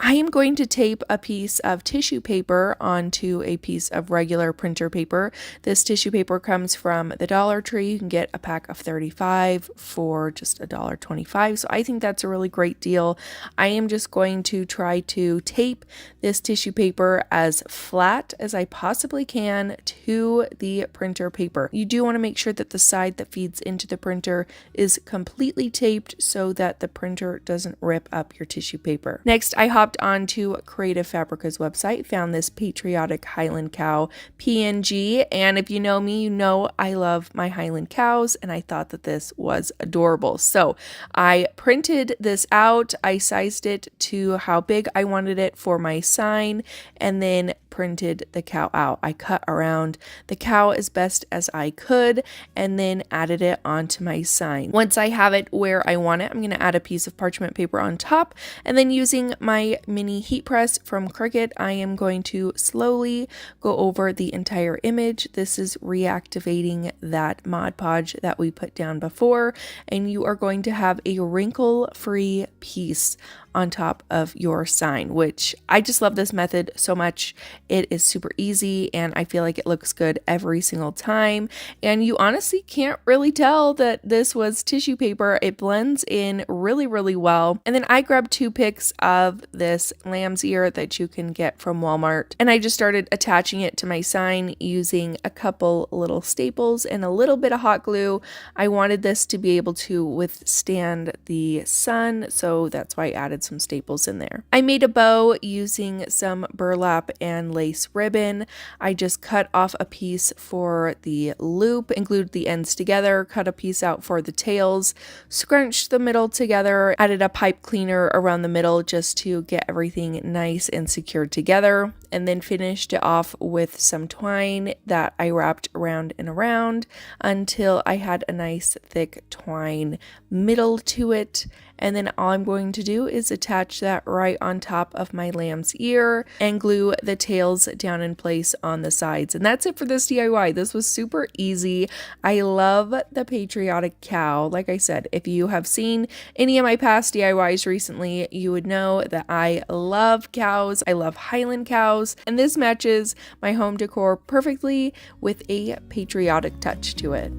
I am going to tape a piece of tissue paper onto a piece of regular printer paper. This tissue paper comes from the Dollar Tree. You can get a pack of 35 for just $1.25. So I think that's a really great deal. I am just going to try to tape this tissue paper as flat as I possibly can to the printer paper. You do want to make sure that the side that feeds into the printer is completely taped so that the printer doesn't rip up your tissue paper. Next, I hopped onto Creative Fabrica's website, found this Patriotic Highland Cow PNG, and if you know me, you know I love my Highland cows, and I thought that this was adorable. So I printed this out, I sized it to how big I wanted it for my sign, and then printed the cow out. I cut around the cow as best as I could and then added it onto my sign. Once I have it where I want it, I'm going to add a piece of parchment paper on top, and then using my mini heat press from Cricut, I am going to slowly go over the entire image. This is reactivating that Mod Podge that we put down before, and you are going to have a wrinkle-free piece on top of your sign, which I just love this method so much. It is super easy and I feel like it looks good every single time, and you honestly can't really tell that this was tissue paper. It blends in really, really well. And then I grabbed 2 picks of this lamb's ear that you can get from Walmart, and I just started attaching it to my sign using a couple little staples and a little bit of hot glue. I wanted this to be able to withstand the sun, so that's why I added some staples in there. I made a bow using some burlap and lace ribbon. I just cut off a piece for the loop, glued the ends together, cut a piece out for the tails, scrunched the middle together, added a pipe cleaner around the middle just to get everything nice and secured together, and then finished it off with some twine that I wrapped around and around until I had a nice thick twine middle to it. And then all I'm going to do is attach that right on top of my lamb's ear and glue the tails down in place on the sides. And that's it for this DIY. This was super easy. I love the Patriotic cow. Like I said, if you have seen any of my past DIYs recently, you would know that I love cows. I love Highland cows, and this matches my home decor perfectly with a patriotic touch to it.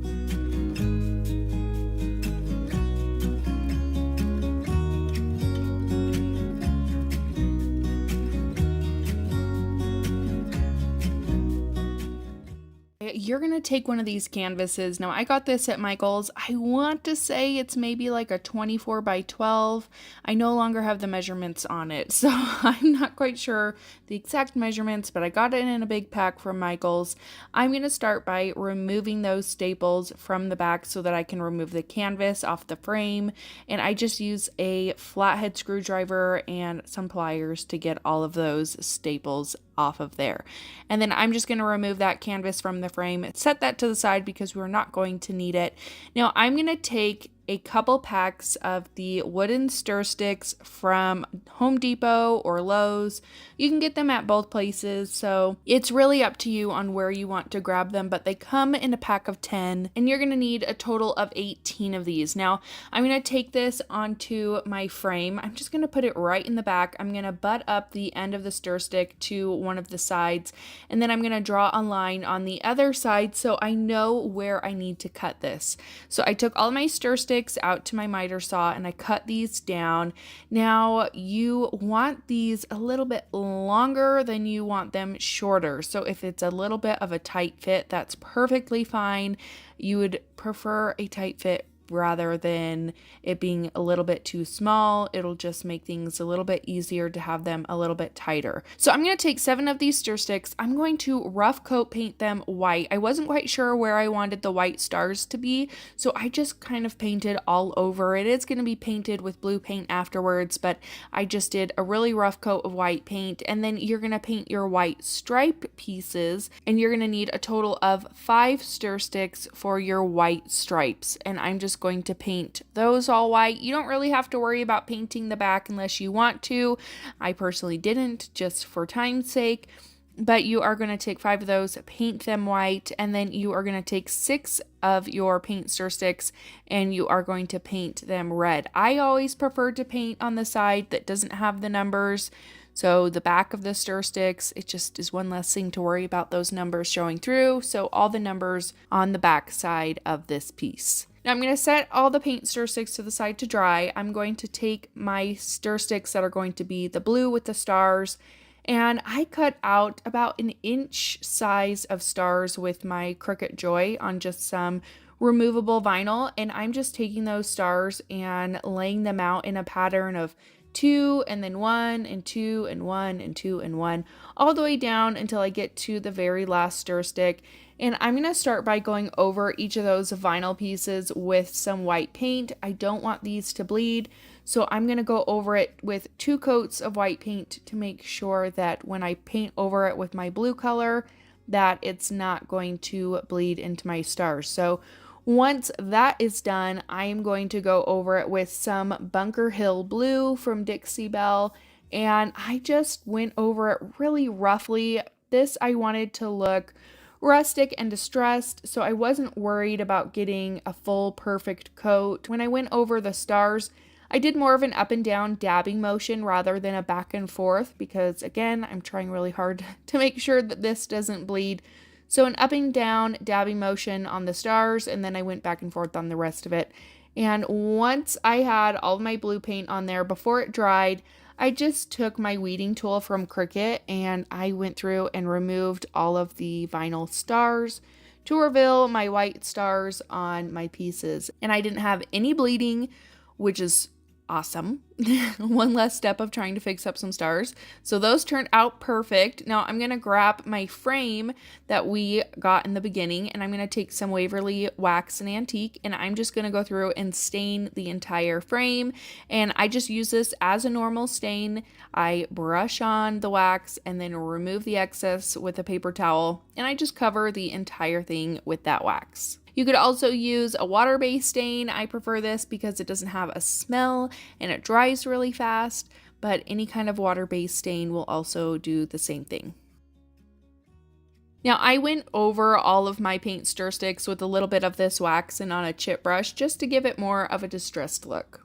You're going to take one of these canvases. Now, I got this at Michael's. I want to say it's maybe like a 24 by 12. I no longer have the measurements on it, so I'm not quite sure the exact measurements, but I got it in a big pack from Michael's. I'm going to start by removing those staples from the back so that I can remove the canvas off the frame, and I just use a flathead screwdriver and some pliers to get all of those staples off of there. And then I'm just going to remove that canvas from the frame, set that to the side because we're not going to need it. Now I'm going to take a couple packs of the wooden stir sticks from Home Depot or Lowe's. You can get them at both places, so it's really up to you on where you want to grab them, but they come in a pack of 10, and you're going to need a total of 18 of these. Now, I'm going to take this onto my frame. I'm just going to put it right in the back. I'm going to butt up the end of the stir stick to one of the sides, and then I'm going to draw a line on the other side so I know where I need to cut this. So I took all my stir sticks out to my miter saw and I cut these down. Now you want these a little bit longer than you want them shorter. So if it's a little bit of a tight fit, that's perfectly fine. You would prefer a tight fit rather than it being a little bit too small. It'll just make things a little bit easier to have them a little bit tighter. So I'm going to take 7 of these stir sticks. I'm going to rough coat paint them white. I wasn't quite sure where I wanted the white stars to be, so I just kind of painted all over. It is going to be painted with blue paint afterwards, but I just did a really rough coat of white paint, and then you're going to paint your white stripe pieces, and you're going to need a total of 5 stir sticks for your white stripes, and I'm just going to paint those all white. You don't really have to worry about painting the back unless you want to. I personally didn't, just for time's sake, but you are going to take 5 of those, paint them white, and then you are going to take 6 of your paint stir sticks and you are going to paint them red. I always prefer to paint on the side that doesn't have the numbers. So the back of the stir sticks, it just is one less thing to worry about those numbers showing through. So all the numbers on the back side of this piece. Now I'm going to set all the paint stir sticks to the side to dry. I'm going to take my stir sticks that are going to be the blue with the stars, and I cut out about an inch size of stars with my Cricut Joy on just some removable vinyl, and I'm just taking those stars and laying them out in a pattern of 2 and then 1 and 2 and 1 and 2 and 1 all the way down until I get to the very last stir stick. And I'm going to start by going over each of those vinyl pieces with some white paint. I don't want these to bleed, so I'm going to go over it with 2 coats of white paint to make sure that when I paint over it with my blue color, that it's not going to bleed into my stars. So once that is done, I am going to go over it with some Bunker Hill blue from Dixie Belle, and I just went over it really roughly. This I wanted to look rustic and distressed, so I wasn't worried about getting a full perfect coat. When I went over the stars, I did more of an up and down dabbing motion rather than a back and forth because, again, I'm trying really hard to make sure that this doesn't bleed. So an up and down dabbing motion on the stars, and then I went back and forth on the rest of it. And once I had all of my blue paint on there, before it dried, I just took my weeding tool from Cricut and I went through and removed all of the vinyl stars to reveal my white stars on my pieces. And I didn't have any bleeding, which is awesome. One less step of trying to fix up some stars. So those turned out perfect. Now I'm going to grab my frame that we got in the beginning and I'm going to take some Waverly Wax and Antique and I'm just going to go through and stain the entire frame. And I just use this as a normal stain. I brush on the wax and then remove the excess with a paper towel and I just cover the entire thing with that wax. You could also use a water-based stain. I prefer this because it doesn't have a smell and it dries really fast, but any kind of water-based stain will also do the same thing. Now I went over all of my paint stir sticks with a little bit of this wax and on a chip brush just to give it more of a distressed look.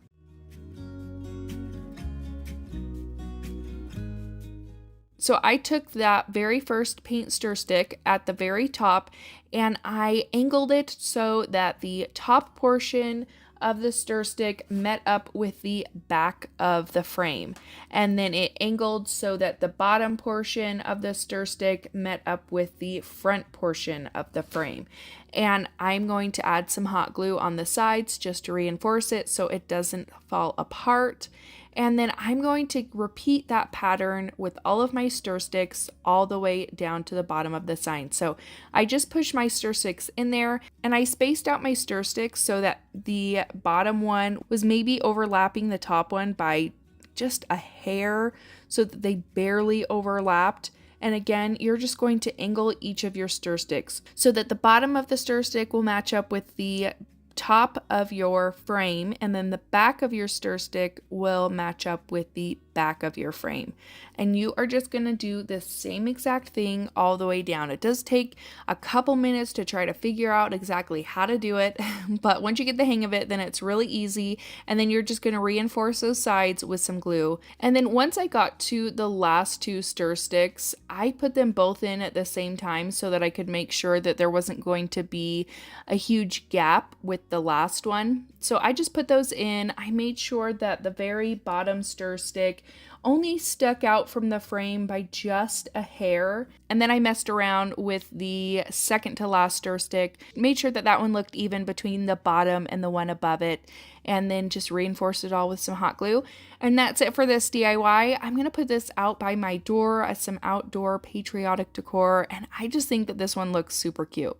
So I took that very first paint stir stick at the very top and I angled it so that the top portion of the stir stick met up with the back of the frame, and then it angled so that the bottom portion of the stir stick met up with the front portion of the frame. And I'm going to add some hot glue on the sides just to reinforce it so it doesn't fall apart. And then I'm going to repeat that pattern with all of my stir sticks all the way down to the bottom of the sign. So I just pushed my stir sticks in there and I spaced out my stir sticks so that the bottom one was maybe overlapping the top one by just a hair so that they barely overlapped. And again, you're just going to angle each of your stir sticks so that the bottom of the stir stick will match up with the top of your frame, and then the back of your stir stick will match up with the back of your frame. And you are just going to do the same exact thing all the way down. It does take a couple minutes to try to figure out exactly how to do it, but once you get the hang of it, then it's really easy. And then you're just going to reinforce those sides with some glue. And then once I got to the last two stir sticks, I put them both in at the same time so that I could make sure that there wasn't going to be a huge gap with the last one. So I just put those in. I made sure that the very bottom stir stick only stuck out from the frame by just a hair. And then I messed around with the second to last stir stick, made sure that that one looked even between the bottom and the one above it, and then just reinforced it all with some hot glue. And that's it for this DIY. I'm going to put this out by my door as some outdoor patriotic decor, and I just think that this one looks super cute.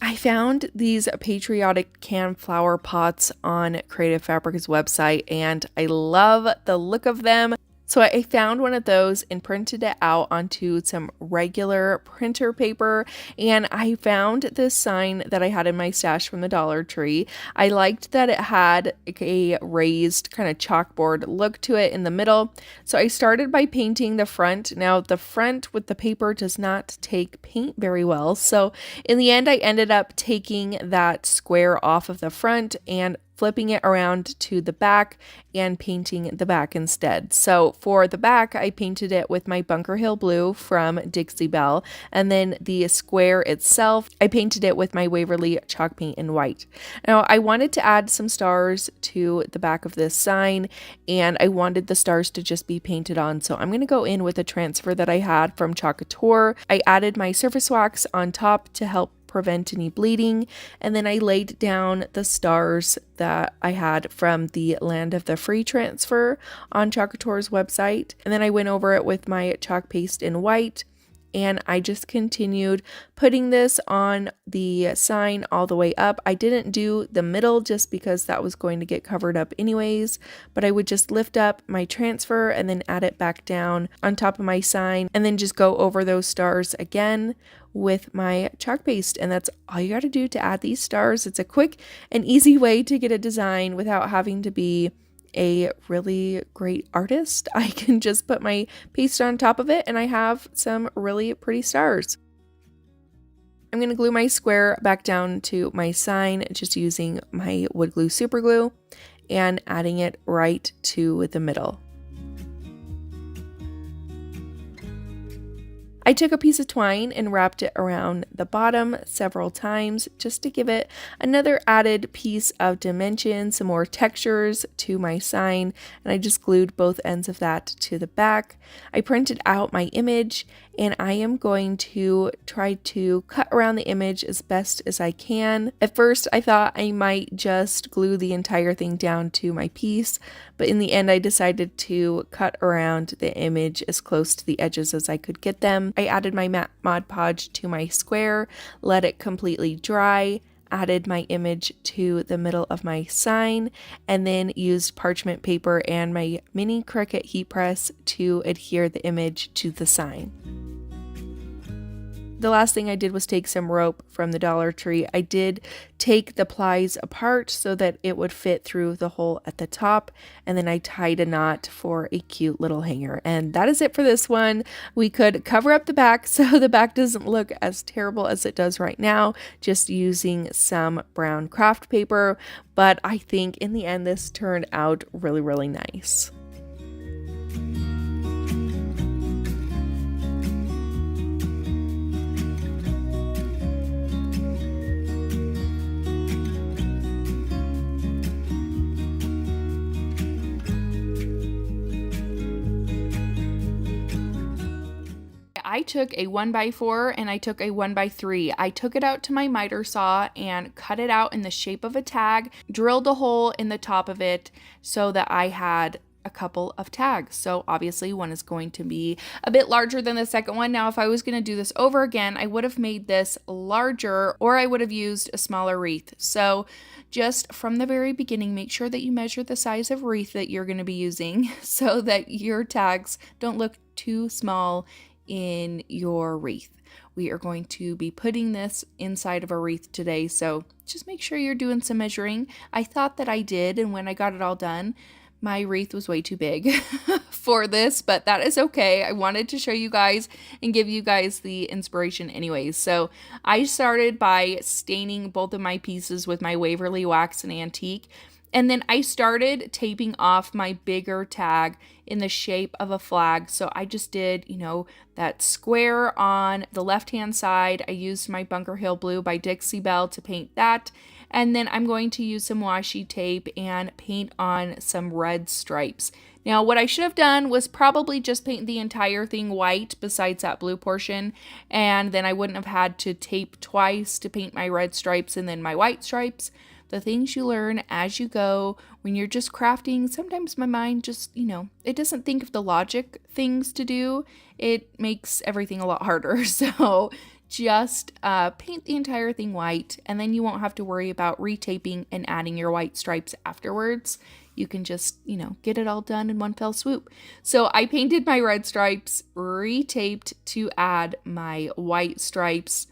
I found these patriotic canned flower pots on Creative Fabrica's website and I love the look of them. So I found one of those and printed it out onto some regular printer paper, and I found this sign that I had in my stash from the Dollar Tree. I liked that it had a raised kind of chalkboard look to it in the middle. So I started by painting the front. Now the front with the paper does not take paint very well. So in the end, I ended up taking that square off of the front and flipping it around to the back and painting the back instead. So for the back, I painted it with my Bunker Hill blue from Dixie Belle, and then the square itself, I painted it with my Waverly chalk paint in white. Now I wanted to add some stars to the back of this sign, and I wanted the stars to just be painted on, so I'm going to go in with a transfer that I had from Couture. I added my surface wax on top to help prevent any bleeding, and then I laid down the stars that I had from the Land of the Free transfer on Couture's website, and then I went over it with my chalk paste in white, and I just continued putting this on the sign all the way up. I didn't do the middle just because that was going to get covered up anyways, but I would just lift up my transfer and then add it back down on top of my sign, and then just go over those stars again with my chalk paste. And that's all you got to do to add these stars. It's a quick and easy way to get a design without having to be a really great artist. I can just put my paste on top of it and I have some really pretty stars. I'm going to glue my square back down to my sign just using my wood glue super glue and adding it right to the middle. I took a piece of twine and wrapped it around the bottom several times just to give it another added piece of dimension, some more textures to my sign, and I just glued both ends of that to the back. I printed out my image and I am going to try to cut around the image as best as I can. At first I thought I might just glue the entire thing down to my piece, but in the end I decided to cut around the image as close to the edges as I could get them. I added my matte Mod Podge to my square, let it completely dry, added my image to the middle of my sign, and then used parchment paper and my mini Cricut heat press to adhere the image to the sign. The last thing I did was take some rope from the Dollar Tree. I did take the plies apart so that it would fit through the hole at the top, and then I tied a knot for a cute little hanger. And that is it for this one. We could cover up the back so the back doesn't look as terrible as it does right now, just using some brown craft paper, but I think in the end this turned out really, really nice. I took a 1x4 and I took a 1x3. I took it out to my miter saw and cut it out in the shape of a tag, drilled a hole in the top of it so that I had a couple of tags. So obviously one is going to be a bit larger than the second one. Now, if I was going to do this over again, I would have made this larger, or I would have used a smaller wreath. So just from the very beginning, make sure that you measure the size of wreath that you're going to be using so that your tags don't look too small in your wreath. We are going to be putting this inside of a wreath today, so just make sure you're doing some measuring. I thought that I did, and when I got it all done, my wreath was way too big for this, but that is okay. I wanted to show you guys and give you guys the inspiration anyways. So I started by staining both of my pieces with my Waverly Wax and Antique. And then I started taping off my bigger tag in the shape of a flag. So I just did, that square on the left-hand side. I used my Bunker Hill Blue by Dixie Belle to paint that. And then I'm going to use some washi tape and paint on some red stripes. Now, what I should have done was probably just paint the entire thing white besides that blue portion. And then I wouldn't have had to tape twice to paint my red stripes and then my white stripes. The things you learn as you go when you're just crafting. Sometimes my mind just, it doesn't think of the logic things to do. It makes everything a lot harder. So just paint the entire thing white, and then you won't have to worry about retaping and adding your white stripes afterwards. You can just, get it all done in one fell swoop. So I painted my red stripes, retaped to add my white stripes.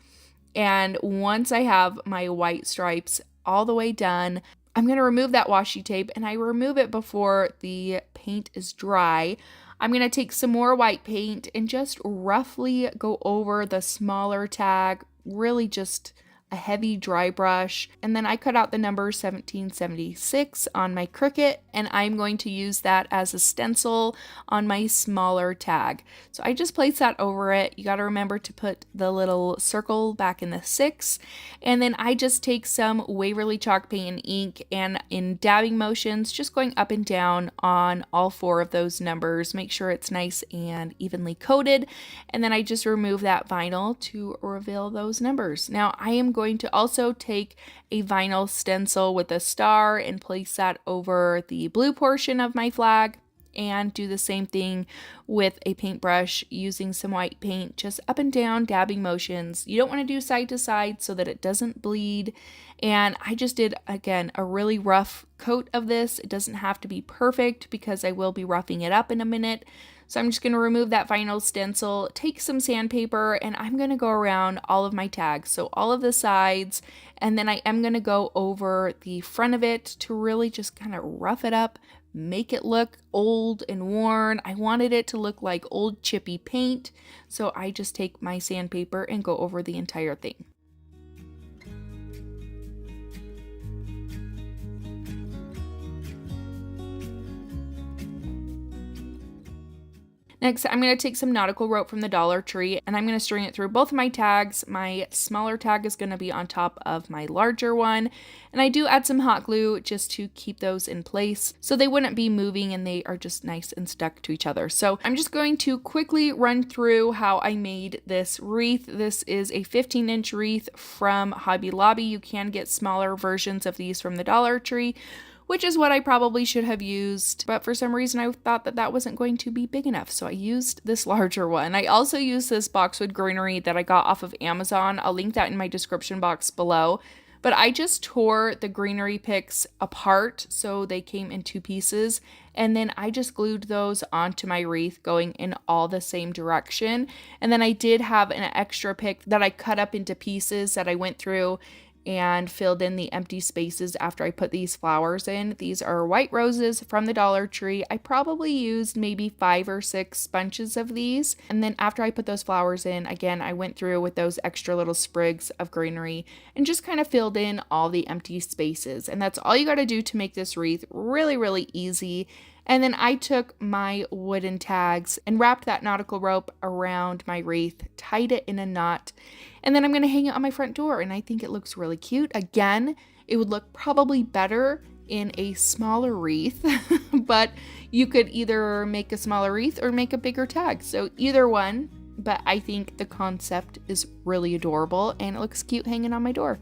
And once I have my white stripes all the way done, I'm going to remove that washi tape, and I remove it before the paint is dry. I'm going to take some more white paint and just roughly go over the smaller tag, really just a heavy dry brush. And then I cut out the number 1776 on my Cricut, and I'm going to use that as a stencil on my smaller tag. So I just place that over it. You got to remember to put the little circle back in the 6. And then I just take some Waverly chalk paint and ink, and in dabbing motions, just going up and down on all 4 of those numbers. Make sure it's nice and evenly coated. And then I just remove that vinyl to reveal those numbers. Now I am going to also take a vinyl stencil with a star and place that over the blue portion of my flag, and do the same thing with a paintbrush using some white paint, just up and down dabbing motions. You don't want to do side to side so that it doesn't bleed. And I just did, again, a really rough coat of this. It doesn't have to be perfect because I will be roughing it up in a minute. So I'm just going to remove that vinyl stencil, take some sandpaper, and I'm going to go around all of my tags. So all of the sides, and then I am going to go over the front of it to really just kind of rough it up, make it look old and worn. I wanted it to look like old chippy paint. So I just take my sandpaper and go over the entire thing. Next, I'm going to take some nautical rope from the Dollar Tree and I'm going to string it through both of my tags. My smaller tag is going to be on top of my larger one. And I do add some hot glue just to keep those in place so they wouldn't be moving and they are just nice and stuck to each other. So I'm just going to quickly run through how I made this wreath. This is a 15-inch wreath from Hobby Lobby. You can get smaller versions of these from the Dollar Tree, which is what I probably should have used, but for some reason I thought that that wasn't going to be big enough, so I used this larger one. I also used this boxwood greenery that I got off of Amazon. I'll link that in my description box below, but I just tore the greenery picks apart so they came in 2 pieces, and then I just glued those onto my wreath going in all the same direction. And then I did have an extra pick that I cut up into pieces that I went through and filled in the empty spaces after I put these flowers in. These are white roses from the Dollar Tree. I probably used maybe 5 or 6 bunches of these. And then after I put those flowers in, again, I went through with those extra little sprigs of greenery and just kind of filled in all the empty spaces. And that's all you got to do to make this wreath. Really, really easy. And then I took my wooden tags and wrapped that nautical rope around my wreath, tied it in a knot, and then I'm going to hang it on my front door, and I think it looks really cute. Again, it would look probably better in a smaller wreath, but you could either make a smaller wreath or make a bigger tag. So either one, but I think the concept is really adorable, and it looks cute hanging on my door.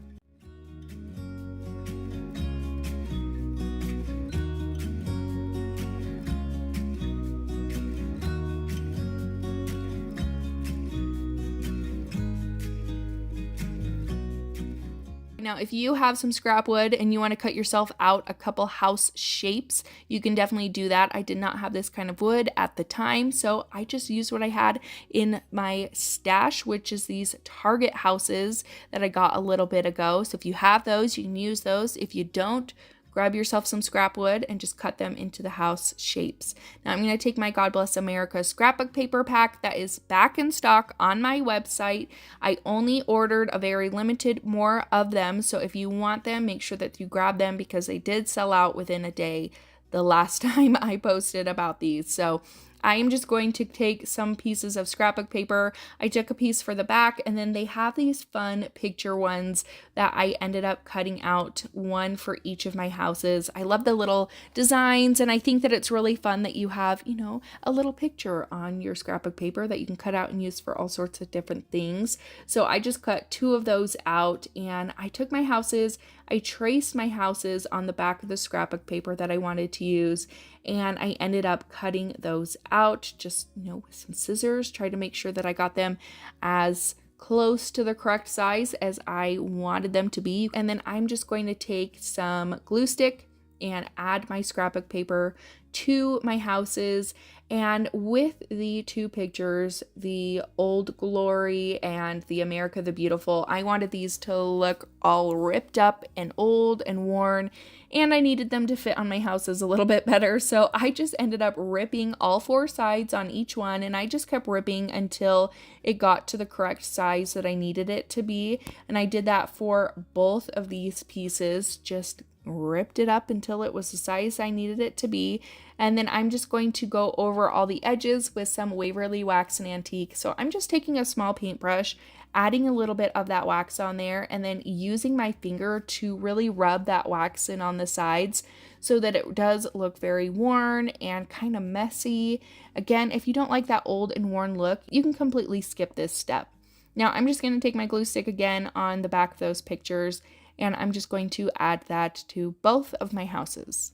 Now, if you have some scrap wood and you want to cut yourself out a couple house shapes, you can definitely do that. I did not have this kind of wood at the time, so I just used what I had in my stash, which is these Target houses that I got a little bit ago. So if you have those, you can use those. If you don't, grab yourself some scrap wood and just cut them into the house shapes. Now I'm going to take my God Bless America scrapbook paper pack that is back in stock on my website. I only ordered a very limited more of them, so if you want them, make sure that you grab them because they did sell out within a day the last time I posted about these. So I am just going to take some pieces of scrapbook paper. I took a piece for the back, and then they have these fun picture ones that I ended up cutting out, one for each of my houses. I love the little designs, and I think that it's really fun that you have, you know, a little picture on your scrapbook paper that you can cut out and use for all sorts of different things. So I just cut 2 of those out, and I took my houses, I traced my houses on the back of the scrapbook paper that I wanted to use, and I ended up cutting those out just, you know, with some scissors, try to make sure that I got them as close to the correct size as I wanted them to be. And then I'm just going to take some glue stick and add my scrapbook paper to my houses. And with the 2 pictures, the Old Glory and the America the Beautiful, I wanted these to look all ripped up and old and worn, and I needed them to fit on my houses a little bit better. So I just ended up ripping all 4 sides on each one, and I just kept ripping until it got to the correct size that I needed it to be. And I did that for both of these pieces, just ripped it up until it was the size I needed it to be. And then I'm just going to go over all the edges with some Waverly Wax and Antique. So I'm just taking a small paintbrush, adding a little bit of that wax on there, and then using my finger to really rub that wax in on the sides so that it does look very worn and kind of messy. Again, if you don't like that old and worn look, you can completely skip this step. Now I'm just going to take my glue stick again on the back of those pictures, and I'm just going to add that to both of my houses.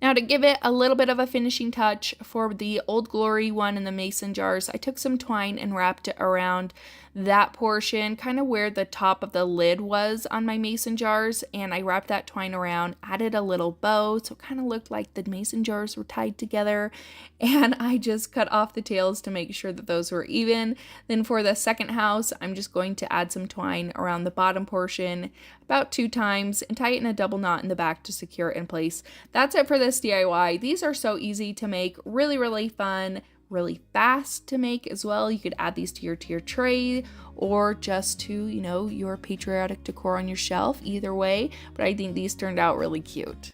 Now to give it a little bit of a finishing touch for the Old Glory one in the mason jars, I took some twine and wrapped it around that portion, kind of where the top of the lid was on my mason jars, and I wrapped that twine around, added a little bow, so it kind of looked like the mason jars were tied together, and I just cut off the tails to make sure that those were even. Then for the second house, I'm just going to add some twine around the bottom portion about 2 times and tie it in a double knot in the back to secure it in place. That's it for this DIY. These are so easy to make, really, really fun, really fast to make as well. You could add these to your tray or just to, you know, your patriotic decor on your shelf, either way. But I think these turned out really cute.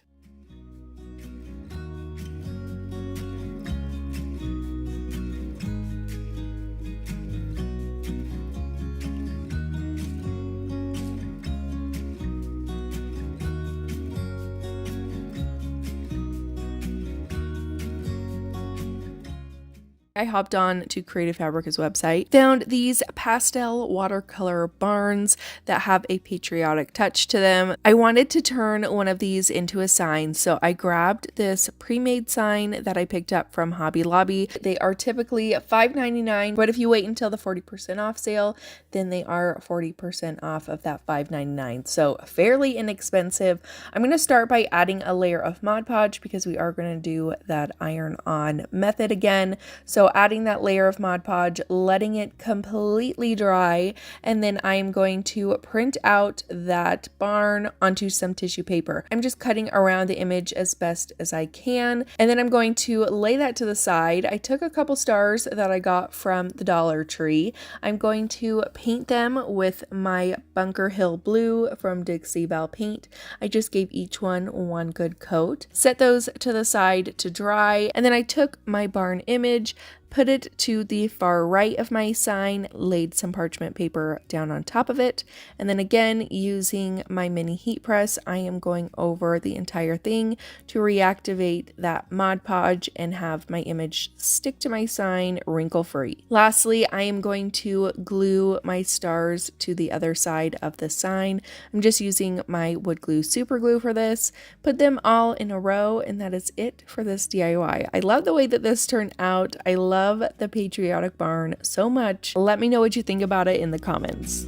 I hopped on to Creative Fabrica's website, found these pastel watercolor barns that have a patriotic touch to them. I wanted to turn one of these into a sign, so I grabbed this pre-made sign that I picked up from Hobby Lobby. They are typically $5.99, but if you wait until the 40% off sale, then they are 40% off of that $5.99, so fairly inexpensive. I'm going to start by adding a layer of Mod Podge because we are going to do that iron-on method again. So adding that layer of Mod Podge, letting it completely dry, and then I'm going to print out that barn onto some tissue paper. I'm just cutting around the image as best as I can, and then I'm going to lay that to the side. I took a couple stars that I got from the Dollar Tree. I'm going to paint them with my Bunker Hill Blue from Dixie Belle paint. I just gave each one good coat. Set those to the side to dry, and then I took my barn image, put it to the far right of my sign, laid some parchment paper down on top of it, and then again, using my mini heat press, I am going over the entire thing to reactivate that Mod Podge and have my image stick to my sign wrinkle-free. Lastly, I am going to glue my stars to the other side of the sign. I'm just using my wood glue super glue for this. Put them all in a row, and that is it for this DIY. I love the way that this turned out. I love the patriotic barn so much. Let me know what you think about it in the comments.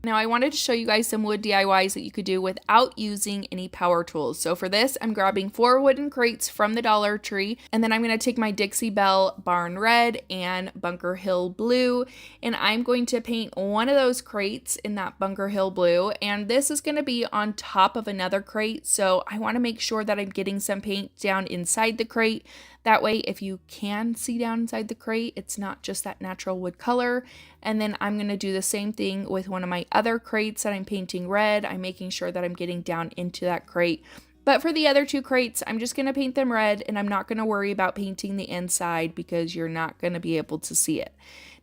Now I wanted to show you guys some wood DIYs that you could do without using any power tools. So for this, I'm grabbing 4 wooden crates from the Dollar Tree, and then I'm going to take my Dixie Belle Barn Red and Bunker Hill Blue, and I'm going to paint one of those crates in that Bunker Hill Blue, and this is going to be on top of another crate, so I want to make sure that I'm getting some paint down inside the crate. That way, if you can see down inside the crate, it's not just that natural wood color. And then I'm going to do the same thing with one of my other crates that I'm painting red. I'm making sure that I'm getting down into that crate. But for the other 2 crates, I'm just going to paint them red, and I'm not going to worry about painting the inside because you're not going to be able to see it.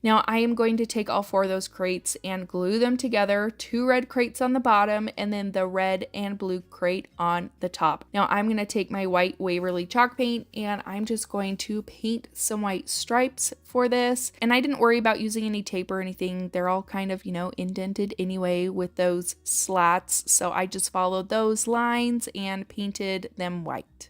Now I am going to take all 4 of those crates and glue them together, 2 red crates on the bottom and then the red and blue crate on the top. Now I'm going to take my white Waverly chalk paint and I'm just going to paint some white stripes for this. And I didn't worry about using any tape or anything. They're all kind of, you know, indented anyway with those slats. So I just followed those lines and painted them white.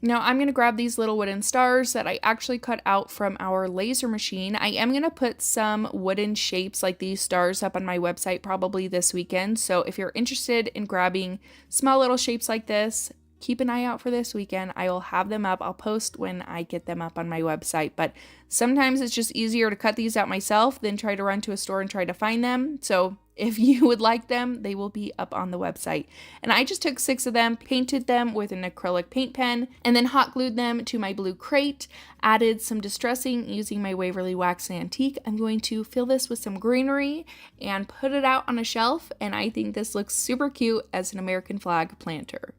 Now I'm going to grab these little wooden stars that I actually cut out from our laser machine. I am going to put some wooden shapes like these stars up on my website probably this weekend. So if you're interested in grabbing small little shapes like this, keep an eye out for this weekend. I will have them up. I'll post when I get them up on my website. But sometimes it's just easier to cut these out myself than try to run to a store and try to find them. So if you would like them, they will be up on the website. And I just took 6 of them, painted them with an acrylic paint pen, and then hot glued them to my blue crate, added some distressing using my Waverly Wax Antique. I'm going to fill this with some greenery and put it out on a shelf, and I think this looks super cute as an American flag planter.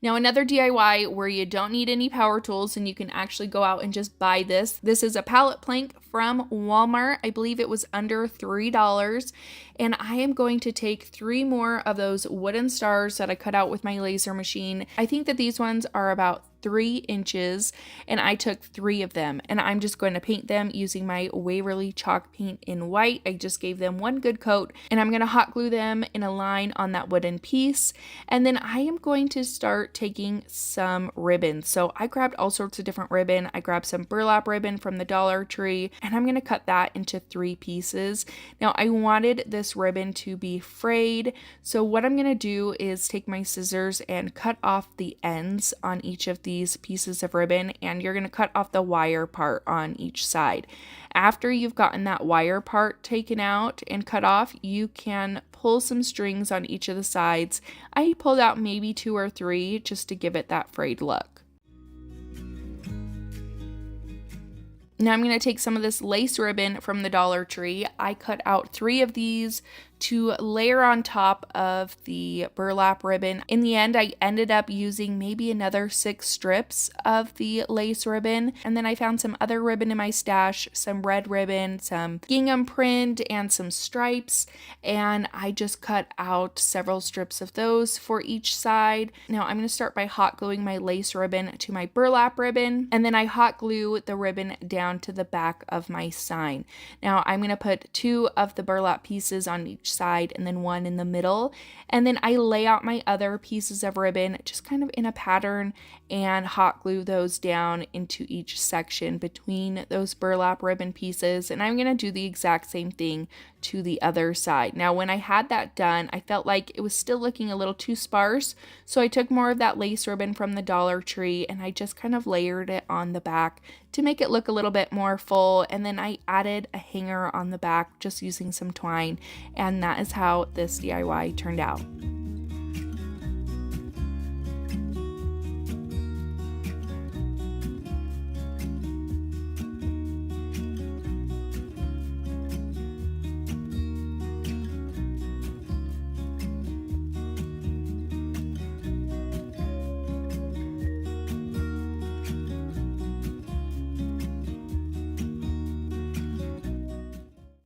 Now, another DIY where you don't need any power tools and you can actually go out and just buy this. This is a pallet plank from Walmart. I believe it was under $3. And I am going to take 3 more of those wooden stars that I cut out with my laser machine. I think that these ones are about 3 inches, and I took 3 of them, and I'm just going to paint them using my Waverly chalk paint in white. I just gave them one good coat, and I'm going to hot glue them in a line on that wooden piece. And then I am going to start taking some ribbon. So I grabbed all sorts of different ribbon. I grabbed some burlap ribbon from the Dollar Tree, and I'm going to cut that into 3 pieces. Now, I wanted this ribbon to be frayed, so what I'm going to do is take my scissors and cut off the ends on each of these pieces of ribbon, and you're going to cut off the wire part on each side. After you've gotten that wire part taken out and cut off, you can pull some strings on each of the sides. I pulled out maybe 2 or 3 just to give it that frayed look. Now I'm going to take some of this lace ribbon from the Dollar Tree. I cut out 3 of these to layer on top of the burlap ribbon. In the end, I ended up using maybe another 6 strips of the lace ribbon. And then I found some other ribbon in my stash, some red ribbon, some gingham print, and some stripes. And I just cut out several strips of those for each side. Now I'm going to start by hot gluing my lace ribbon to my burlap ribbon. And then I hot glue the ribbon down to the back of my sign. Now I'm going to put 2 of the burlap pieces on each side and then 1 in the middle, and then I lay out my other pieces of ribbon just kind of in a pattern and hot glue those down into each section between those burlap ribbon pieces. And I'm going to do the exact same thing to the other side. Now when I had that done, I felt like it was still looking a little too sparse, so I took more of that lace ribbon from the Dollar Tree and I just kind of layered it on the back to make it look a little bit more full, and then I added a hanger on the back just using some twine, and that is how this DIY turned out.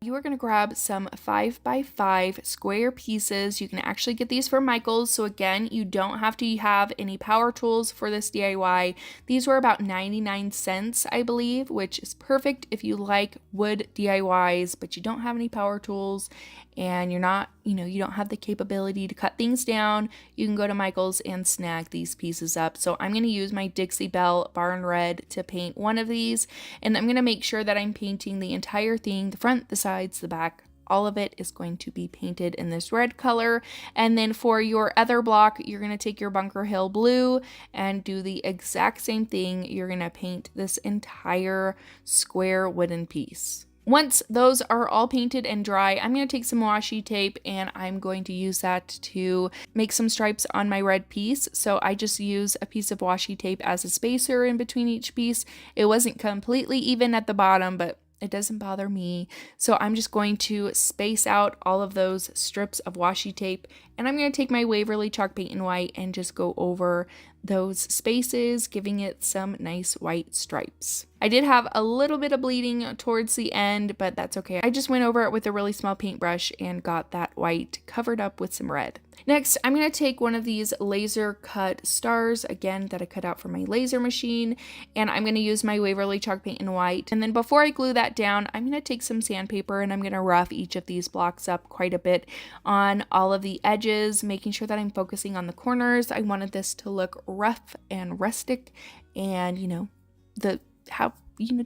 You are going to grab some 5x5 square pieces. You can actually get these from Michael's. So again, you don't have to have any power tools for this DIY. These were about 99 cents, I believe, which is perfect if you like wood DIYs, but you don't have any power tools and you're not, you don't have the capability to cut things down. You can go to Michael's and snag these pieces up. So I'm going to use my Dixie Belle Barn Red to paint one of these, and I'm going to make sure that I'm painting the entire thing, the front, the sides, the back. All of it is going to be painted in this red color. And then for your other block, you're going to take your Bunker Hill blue and do the exact same thing. You're going to paint this entire square wooden piece. Once those are all painted and dry, I'm going to take some washi tape and I'm going to use that to make some stripes on my red piece. So I just use a piece of washi tape as a spacer in between each piece. It wasn't completely even at the bottom, but it doesn't bother me. So I'm just going to space out all of those strips of washi tape, and I'm going to take my Waverly chalk paint in white and just go over those spaces, giving it some nice white stripes. I did have a little bit of bleeding towards the end, but that's okay. I just went over it with a really small paintbrush and got that white covered up with some red. Next, I'm going to take one of these laser cut stars, again, that I cut out from my laser machine, and I'm going to use my Waverly chalk paint in white. And then before I glue that down, I'm going to take some sandpaper and I'm going to rough each of these blocks up quite a bit on all of the edges, making sure that I'm focusing on the corners. I wanted this to look rough and rustic and,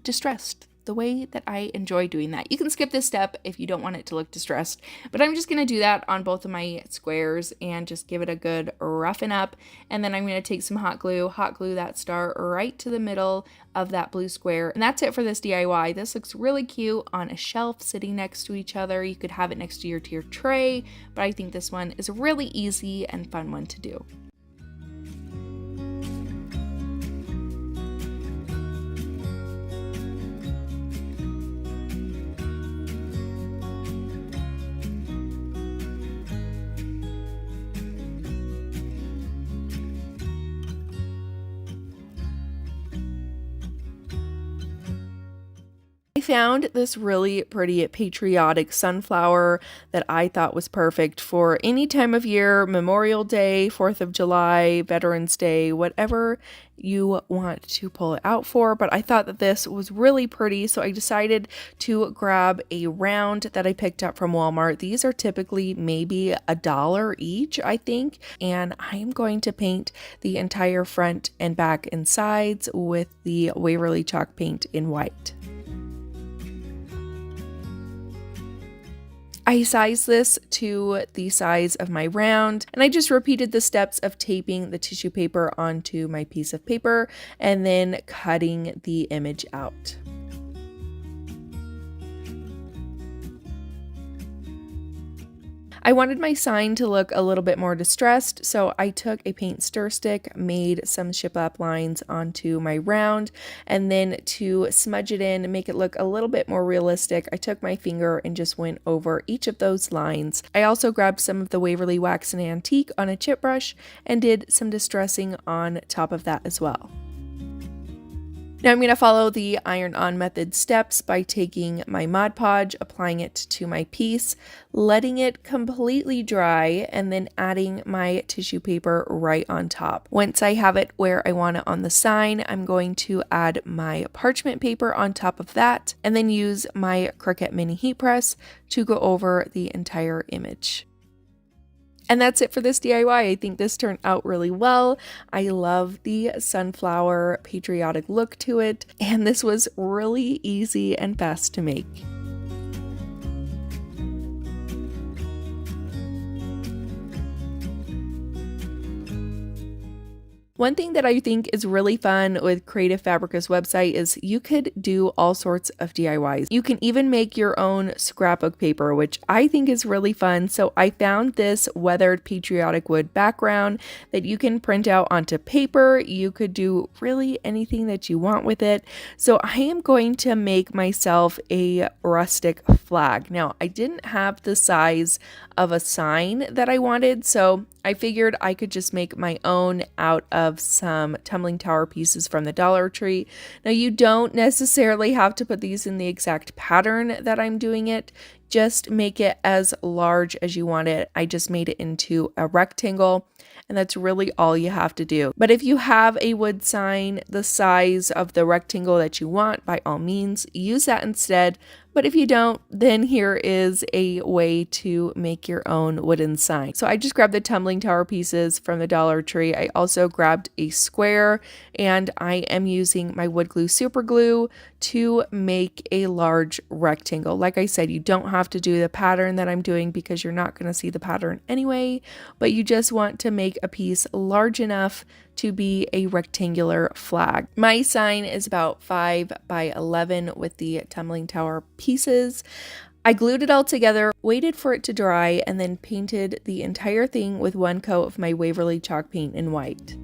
distressed, the way that I enjoy doing that. You can skip this step if you don't want it to look distressed, but I'm just going to do that on both of my squares and just give it a good roughen up. And then I'm going to take some hot glue that star right to the middle of that blue square. And that's it for this DIY. This looks really cute on a shelf sitting next to each other. You could have it next to your tray, but I think this one is a really easy and fun one to do. found this really pretty patriotic sunflower that I thought was perfect for any time of year, Memorial Day, 4th of July, Veterans Day, whatever you want to pull it out for. But I thought that this was really pretty, so I decided to grab a round that I picked up from Walmart. These are typically maybe $1 each, I think, and I am going to paint the entire front and back and sides with the Waverly chalk paint in white. I sized this to the size of my round, and I just repeated the steps of taping the tissue paper onto my piece of paper and then cutting the image out. I wanted my sign to look a little bit more distressed, so I took a paint stir stick, made some shiplap lines onto my round, and then to smudge it in and make it look a little bit more realistic, I took my finger and just went over each of those lines. I also grabbed some of the Waverly Wax and Antique on a chip brush and did some distressing on top of that as well. Now I'm going to follow the iron-on method steps by taking my Mod Podge, applying it to my piece, letting it completely dry, and then adding my tissue paper right on top. Once I have it where I want it on the sign, I'm going to add my parchment paper on top of that, and then use my Cricut mini heat press to go over the entire image. And that's it for this DIY. I think this turned out really well. I love the sunflower patriotic look to it, and this was really easy and fast to make. One thing that I think is really fun with Creative Fabrica's website is you could do all sorts of DIYs. You can even make your own scrapbook paper, which I think is really fun. So I found this weathered patriotic wood background that you can print out onto paper. You could do really anything that you want with it. So I am going to make myself a rustic flag. Now, I didn't have the size of a sign that I wanted, so I figured I could just make my own out of some tumbling tower pieces from the Dollar Tree. Now, you don't necessarily have to put these in the exact pattern that I'm doing it. Just make it as large as you want it. I just made it into a rectangle, and that's really all you have to do. But if you have a wood sign the size of the rectangle that you want, by all means, use that instead. But if you don't, then here is a way to make your own wooden sign. So I just grabbed the tumbling tower pieces from the Dollar Tree. I also grabbed a square, and I am using my wood glue super glue to make a large rectangle. Like I said, you don't have to do the pattern that I'm doing because you're not going to see the pattern anyway, but you just want to make a piece large enough to be a rectangular flag. My sign is about 5 by 11 with the tumbling tower pieces. I glued it all together, waited for it to dry, and then painted the entire thing with one coat of my Waverly chalk paint in white.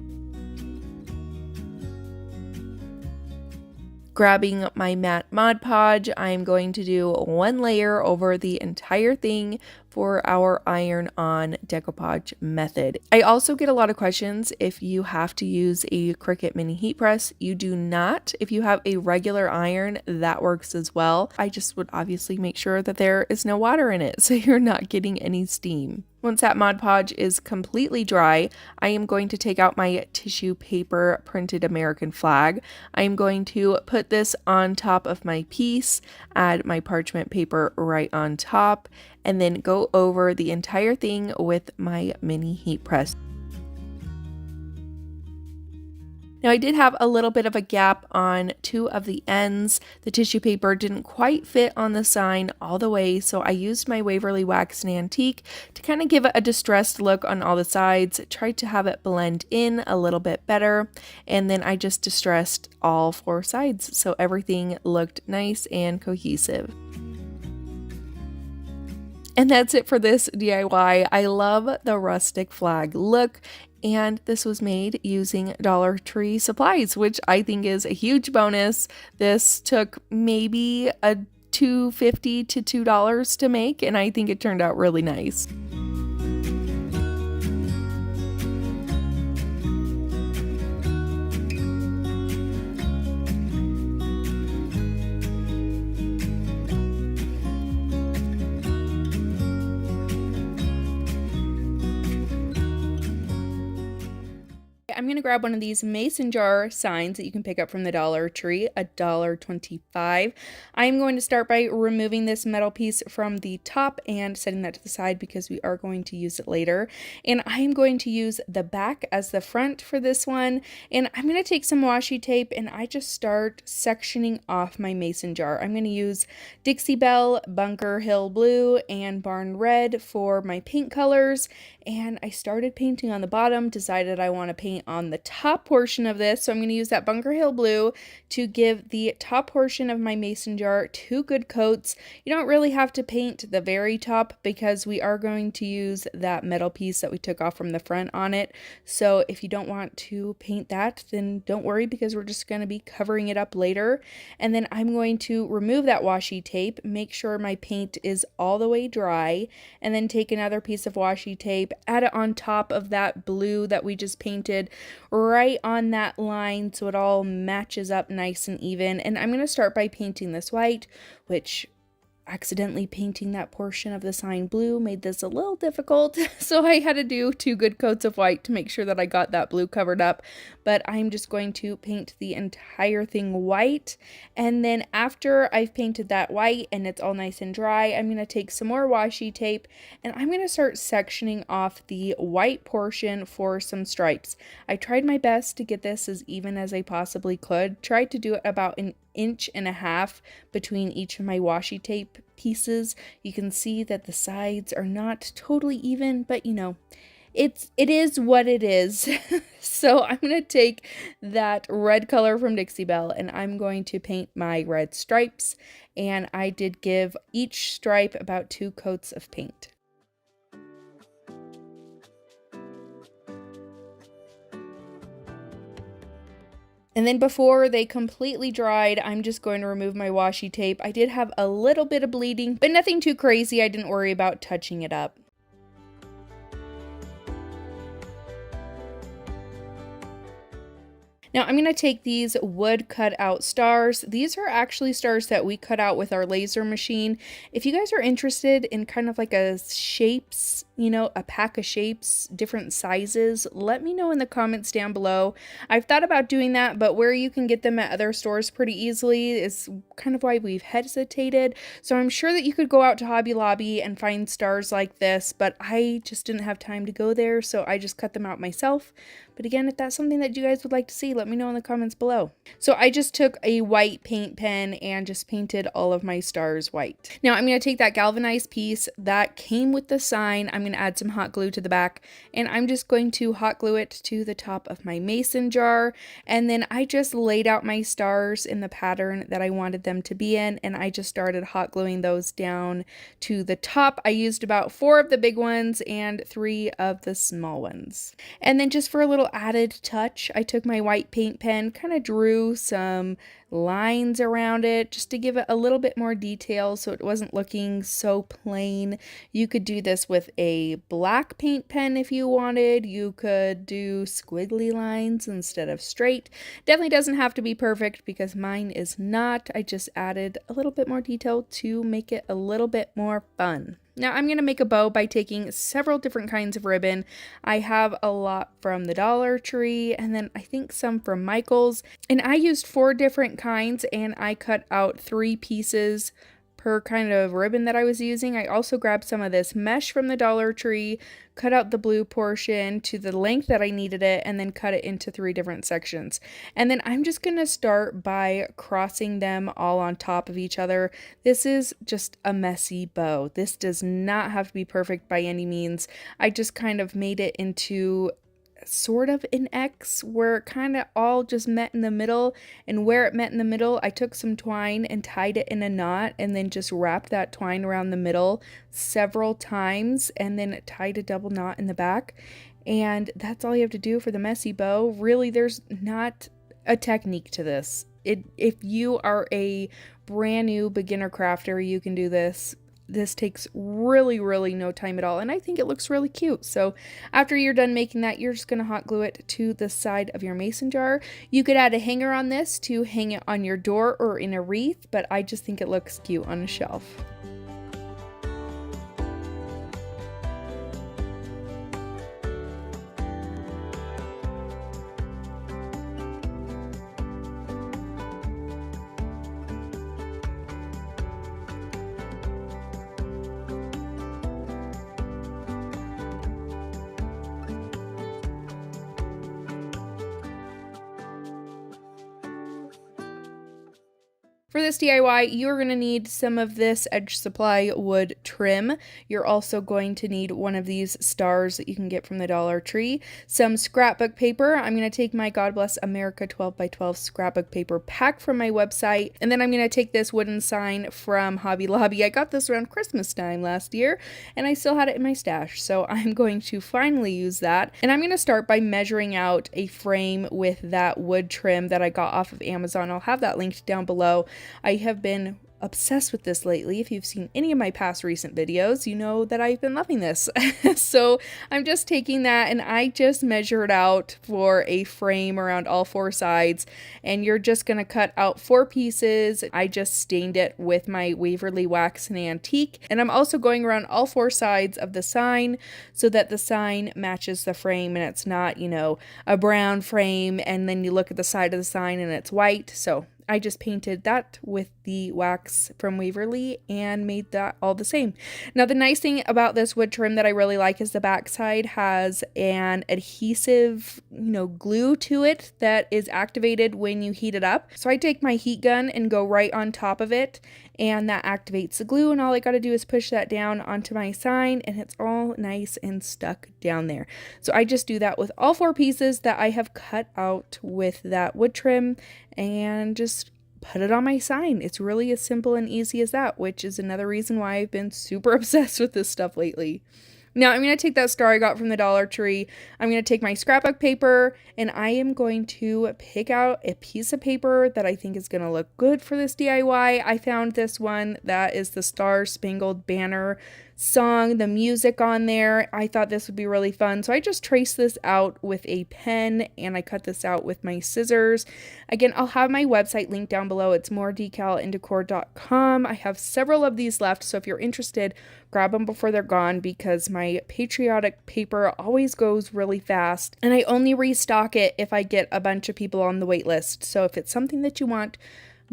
Grabbing my matte Mod Podge, I'm going to do one layer over the entire thing for our iron-on decoupage method. I also get a lot of questions if you have to use a Cricut mini heat press. You do not. If you have a regular iron, that works as well. I just would obviously make sure that there is no water in it so you're not getting any steam. Once that Mod Podge is completely dry, I am going to take out my tissue paper printed American flag. I am going to put this on top of my piece, add my parchment paper right on top, and then go over the entire thing with my mini heat press. Now I did have a little bit of a gap on two of the ends. The tissue paper didn't quite fit on the sign all the way, so I used my Waverly Wax and Antique to kind of give it a distressed look on all the sides, tried to have it blend in a little bit better, and then I just distressed all four sides so everything looked nice and cohesive. And that's it for this DIY. I love the rustic flag look, and this was made using Dollar Tree supplies, which I think is a huge bonus. This took maybe a $2.50 to $2 to make, and I think it turned out really nice. I'm going to grab one of these mason jar signs that you can pick up from the Dollar Tree, $1.25. I'm going to start by removing this metal piece from the top and setting that to the side because we are going to use it later. And I'm going to use the back as the front for this one. And I'm going to take some washi tape and I just start sectioning off my mason jar. I'm going to use Dixie Belle, Bunker Hill Blue, and Barn Red for my paint colors. And I started painting on the bottom, decided I want to paint on the top portion of this. So I'm going to use that Bunker Hill Blue to give the top portion of my mason jar 2 good coats. You don't really have to paint the very top because we are going to use that metal piece that we took off from the front on it. So if you don't want to paint that, then don't worry because we're just going to be covering it up later. And then I'm going to remove that washi tape, make sure my paint is all the way dry, and then take another piece of washi tape, add it on top of that blue that we just painted right on that line so it all matches up nice and even. And I'm going to start by painting this white, which accidentally painting that portion of the sign blue made this a little difficult, so I had to do 2 good coats of white to make sure that I got that blue covered up. But I'm just going to paint the entire thing white, and then after I've painted that white and it's all nice and dry, I'm going to take some more washi tape and I'm going to start sectioning off the white portion for some stripes. I tried my best to get this as even as I possibly could, tried to do it about an 1.5 inches between each of my washi tape pieces. You can see that the sides are not totally even, but you know, it is what it is. So I'm going to take that red color from Dixie Belle and I'm going to paint my red stripes, and I did give each stripe about 2 coats of paint. And then before they completely dried, I'm just going to remove my washi tape. I did have a little bit of bleeding, but nothing too crazy. I didn't worry about touching it up. Now I'm going to take these wood cut out stars. These are actually stars that we cut out with our laser machine. If you guys are interested in kind of like a shapes, you know, a pack of shapes, different sizes, let me know in the comments down below. I've thought about doing that, but where you can get them at other stores pretty easily is kind of why we've hesitated. So I'm sure that you could go out to Hobby Lobby and find stars like this, but I just didn't have time to go there, so I just cut them out myself. But again, if that's something that you guys would like to see, let me know in the comments below. So I just took a white paint pen and just painted all of my stars white. Now I'm going to take that galvanized piece that came with the sign. I'm going to add some hot glue to the back, and I'm just going to hot glue it to the top of my mason jar. And then I just laid out my stars in the pattern that I wanted them to be in, and I just started hot gluing those down to the top. I used about 4 of the big ones and 3 of the small ones. And then just for a little added touch, I took my white paint pen, kind of drew some lines around it just to give it a little bit more detail so it wasn't looking so plain. You could do this with a black paint pen if you wanted. You could do squiggly lines instead of straight. Definitely doesn't have to be perfect because mine is not. I just added a little bit more detail to make it a little bit more fun. Now I'm going to make a bow by taking several different kinds of ribbon. I have a lot from the Dollar Tree and then I think some from Michael's. And I used 4 different kinds and I cut out 3 pieces per kind of ribbon that I was using. I also grabbed some of this mesh from the Dollar Tree, cut out the blue portion to the length that I needed it, and then cut it into 3 different sections. And then I'm just going to start by crossing them all on top of each other. This is just a messy bow. This does not have to be perfect by any means. I just kind of made it into sort of an X where it kind of all just met in the middle, and where it met in the middle I took some twine and tied it in a knot and then just wrapped that twine around the middle several times and then tied a double knot in the back. And that's all you have to do for the messy bow. Really, there's not a technique to this. If you are a brand new beginner crafter, you can do this. This takes really no time at all, and I think it looks really cute. So after you're done making that, you're just going to hot glue it to the side of your mason jar. You could add a hanger on this to hang it on your door or in a wreath, but I just think it looks cute on a shelf. For this DIY, you're going to need some of this Edge Supply wood trim. You're also going to need one of these stars that you can get from the Dollar Tree. Some scrapbook paper. I'm going to take my God Bless America 12x12 scrapbook paper pack from my website. And then I'm going to take this wooden sign from Hobby Lobby. I got this around Christmas time last year, and I still had it in my stash. So I'm going to finally use that. And I'm going to start by measuring out a frame with that wood trim that I got off of Amazon. I'll have that linked down below. I have been obsessed with this lately. If you've seen any of my past recent videos, you know that I've been loving this. So I'm just taking that and I just measured out for a frame around all 4 sides, and you're just going to cut out 4 pieces. I just stained it with my Waverly Wax and Antique, and I'm also going around all 4 sides of the sign so that the sign matches the frame and it's not, you know, a brown frame and then you look at the side of the sign and it's white. So I just painted that with the wax from Waverly and made that all the same. Now the nice thing about this wood trim that I really like is the backside has an adhesive, glue to it that is activated when you heat it up. So I take my heat gun and go right on top of it, and that activates the glue, and all I got to do is push that down onto my sign and it's all nice and stuck down there. So I just do that with all 4 pieces that I have cut out with that wood trim and just put it on my sign. It's really as simple and easy as that, which is another reason why I've been super obsessed with this stuff lately. Now I'm going to take that star I got from the Dollar Tree. I'm going to take my scrapbook paper and I am going to pick out a piece of paper that I think is going to look good for this DIY. I found this one that is the Star Spangled Banner song, the music on there. I thought this would be really fun. So I just traced this out with a pen and I cut this out with my scissors. Again, I'll have my website linked down below. It's moorevinyldecals.com. I have several of these left, so if you're interested, grab them before they're gone because my Patriotic paper always goes really fast and I only restock it if I get a bunch of people on the wait list. So if it's something that you want,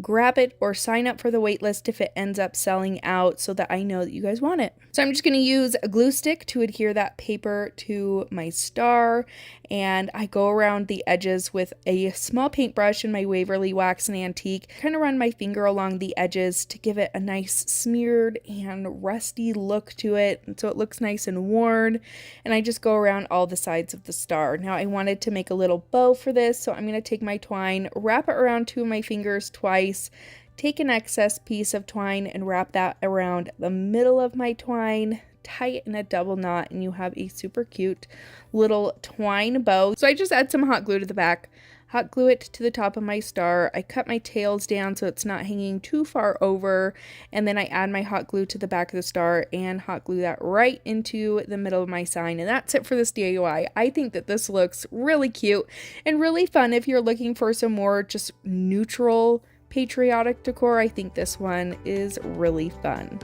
grab it or sign up for the wait list if it ends up selling out so that I know that you guys want it. So I'm just going to use a glue stick to adhere that paper to my star, and I go around the edges with a small paintbrush in my Waverly Wax and Antique, kind of run my finger along the edges to give it a nice smeared and rusty look to it, and so it looks nice and worn, and I just go around all the sides of the star. Now I wanted to make a little bow for this, so I'm going to take my twine, wrap it around 2 of my fingers twice, take an excess piece of twine and wrap that around the middle of my twine, tie it in a double knot, and you have a super cute little twine bow. So I just add some hot glue to the back, hot glue it to the top of my star. I cut my tails down so it's not hanging too far over, and then I add my hot glue to the back of the star and hot glue that right into the middle of my sign. And that's it for this DIY. I think that this looks really cute and really fun if you're looking for some more just neutral patriotic decor. I think this one is really fun.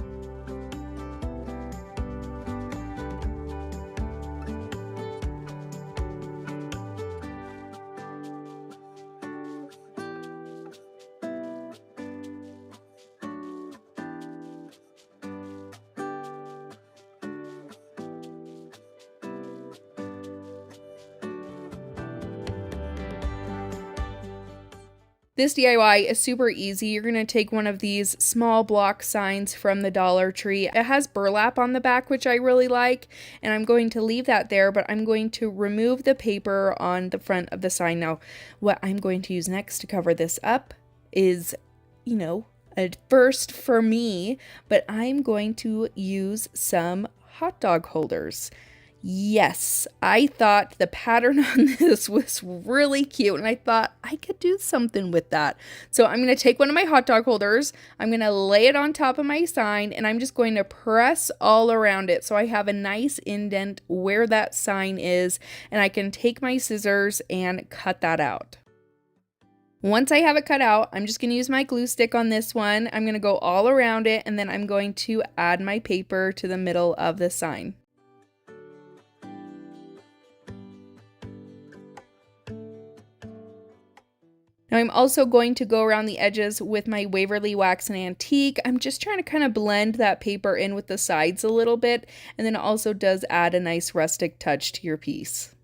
This DIY is super easy. You're going to take one of these small block signs from the Dollar Tree. It has burlap on the back, which I really like, and I'm going to leave that there, but I'm going to remove the paper on the front of the sign. Now, what I'm going to use next to cover this up is, a first for me, but I'm going to use some hot dog holders. Yes, I thought the pattern on this was really cute and I thought I could do something with that. So I'm going to take one of my hot dog holders, I'm going to lay it on top of my sign, and I'm just going to press all around it so I have a nice indent where that sign is, and I can take my scissors and cut that out. Once I have it cut out, I'm just going to use my glue stick on this one. I'm going to go all around it, and then I'm going to add my paper to the middle of the sign. Now I'm also going to go around the edges with my Waverly Wax and Antique. I'm just trying to kind of blend that paper in with the sides a little bit, and then it also does add a nice rustic touch to your piece.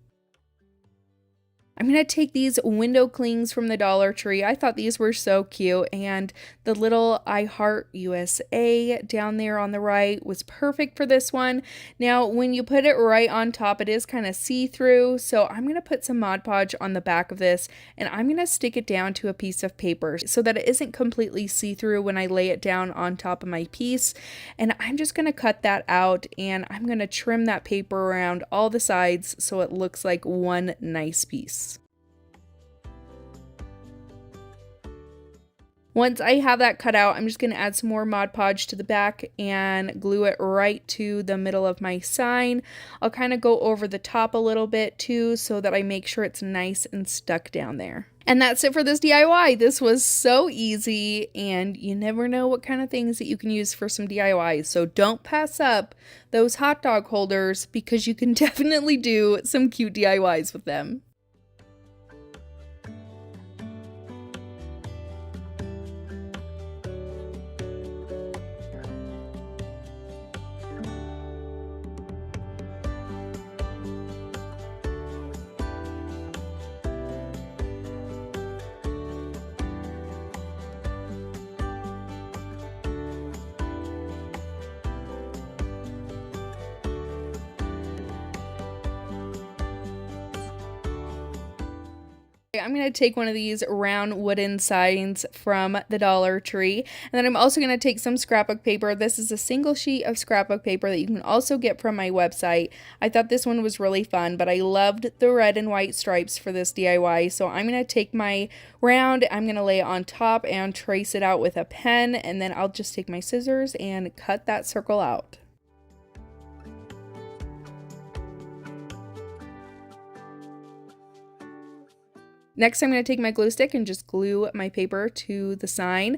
I'm going to take these window clings from the Dollar Tree. I thought these were so cute, and the little I Heart USA down there on the right was perfect for this one. Now, when you put it right on top, it is kind of see-through, so I'm going to put some Mod Podge on the back of this, and I'm going to stick it down to a piece of paper so that it isn't completely see-through when I lay it down on top of my piece. And I'm just going to cut that out, and I'm going to trim that paper around all the sides so it looks like one nice piece. Once I have that cut out, I'm just going to add some more Mod Podge to the back and glue it right to the middle of my sign. I'll kind of go over the top a little bit too so that I make sure it's nice and stuck down there. And that's it for this DIY. This was so easy, and you never know what kind of things that you can use for some DIYs. So don't pass up those hot dog holders because you can definitely do some cute DIYs with them. I'm going to take one of these round wooden signs from the Dollar Tree, and then I'm also going to take some scrapbook paper. This is a single sheet of scrapbook paper that you can also get from my website. I thought this one was really fun, but I loved the red and white stripes for this DIY, so I'm going to take my round, I'm going to lay it on top and trace it out with a pen, and then I'll just take my scissors and cut that circle out. Next, I'm going to take my glue stick and just glue my paper to the sign.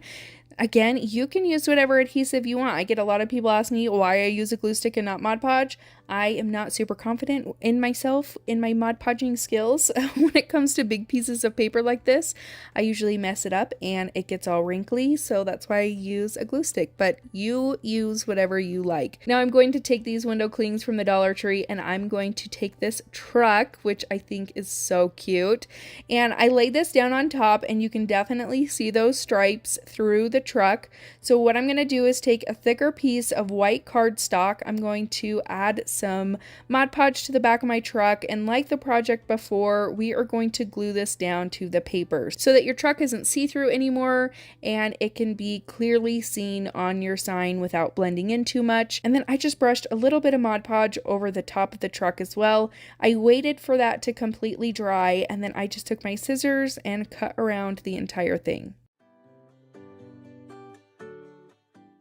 Again, you can use whatever adhesive you want. I get a lot of people ask me why I use a glue stick and not Mod Podge. I am not super confident in myself, in my Mod Podging skills. When it comes to big pieces of paper like this, I usually mess it up and it gets all wrinkly, so that's why I use a glue stick, but you use whatever you like. Now I'm going to take these window clings from the Dollar Tree, and I'm going to take this truck, which I think is so cute, and I laid this down on top, and you can definitely see those stripes through the truck. So what I'm going to do is take a thicker piece of white cardstock. I'm going to add some Mod Podge to the back of my truck, and like the project before, we are going to glue this down to the paper so that your truck isn't see-through anymore and it can be clearly seen on your sign without blending in too much. And then I just brushed a little bit of Mod Podge over the top of the truck as well. I waited for that to completely dry, and then I just took my scissors and cut around the entire thing.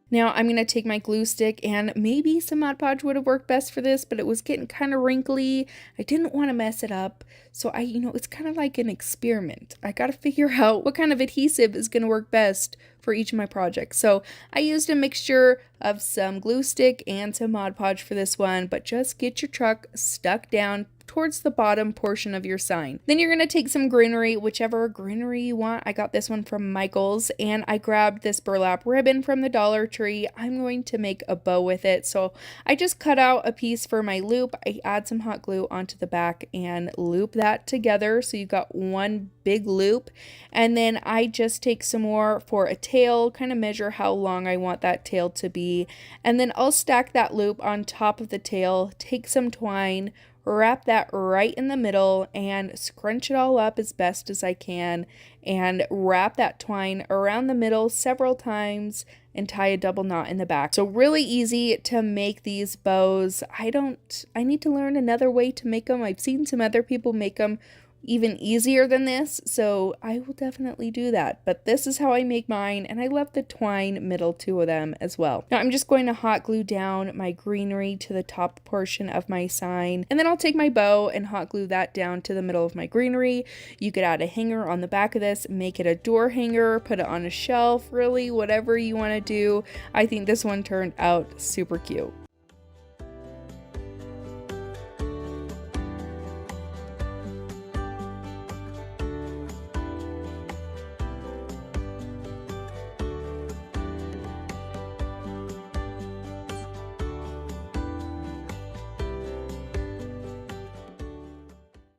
Now I'm going to take my glue stick, and maybe some Mod Podge would have worked best for this, but it was getting kind of wrinkly. I didn't want to mess it up. So it's kind of like an experiment. I got to figure out what kind of adhesive is going to work best for each of my projects. So I used a mixture of some glue stick and some Mod Podge for this one, but just get your truck stuck down towards the bottom portion of your sign. Then you're going to take some greenery, whichever greenery you want. I got this one from Michael's, and I grabbed this burlap ribbon from the Dollar Tree. I'm going to make a bow with it. So I just cut out a piece for my loop. I add some hot glue onto the back and loop that together so you got one big loop. And then I just take some more for a tail, kind of measure how long I want that tail to be. And then I'll stack that loop on top of the tail, take some twine, wrap that right in the middle, and scrunch it all up as best as I can, and wrap that twine around the middle several times and tie a double knot in the back. So really easy to make these bows. I need to learn another way to make them. I've seen some other people make them even easier than this, so I will definitely do that. But this is how I make mine, and I love the twine middle two of them as well. Now I'm just going to hot glue down my greenery to the top portion of my sign, and then I'll take my bow and hot glue that down to the middle of my greenery. You could add a hanger on the back of this, make it a door hanger, put it on a shelf, really whatever you want to do. I think this one turned out super cute.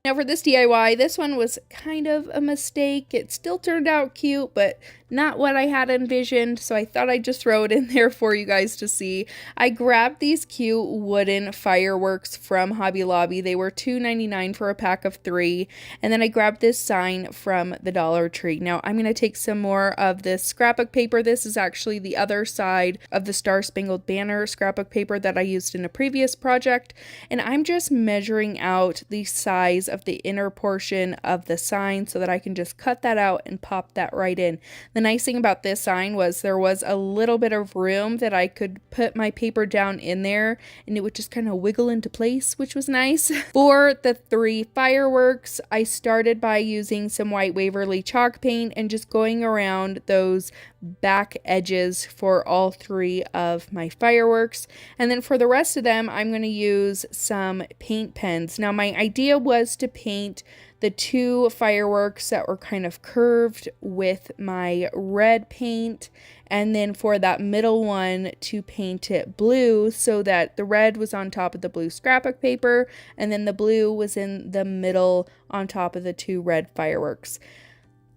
Now for this DIY, this one was kind of a mistake. It still turned out cute, but not what I had envisioned, so I thought I'd just throw it in there for you guys to see. I grabbed these cute wooden fireworks from Hobby Lobby. They were $2.99 for a pack of 3, and then I grabbed this sign from the Dollar Tree. Now I'm going to take some more of this scrapbook paper. This is actually the other side of the Star Spangled Banner scrapbook paper that I used in a previous project, and I'm just measuring out the size of the inner portion of the sign so that I can just cut that out and pop that right in. The nice thing about this sign was there was a little bit of room that I could put my paper down in there and it would just kind of wiggle into place, which was nice. For the 3 fireworks, I started by using some white Waverly chalk paint and just going around those back edges for all 3 of my fireworks. And then for the rest of them, I'm going to use some paint pens. Now my idea was to paint the 2 fireworks that were kind of curved with my red paint, and then for that middle one to paint it blue so that the red was on top of the blue scrapbook paper and then the blue was in the middle on top of the 2 red fireworks.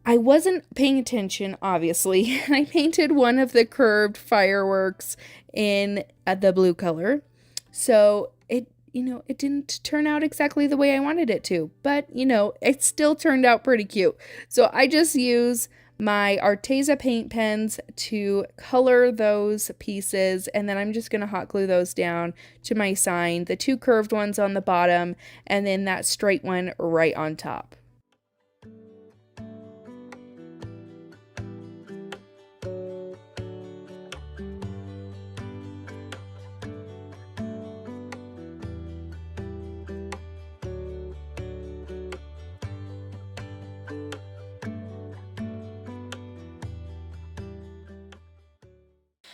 I wasn't paying attention, obviously, and I painted one of the curved fireworks in the blue color. So it didn't turn out exactly the way I wanted it to, but it still turned out pretty cute. So I just use my Arteza paint pens to color those pieces, and then I'm just going to hot glue those down to my sign, the 2 curved ones on the bottom, and then that straight one right on top.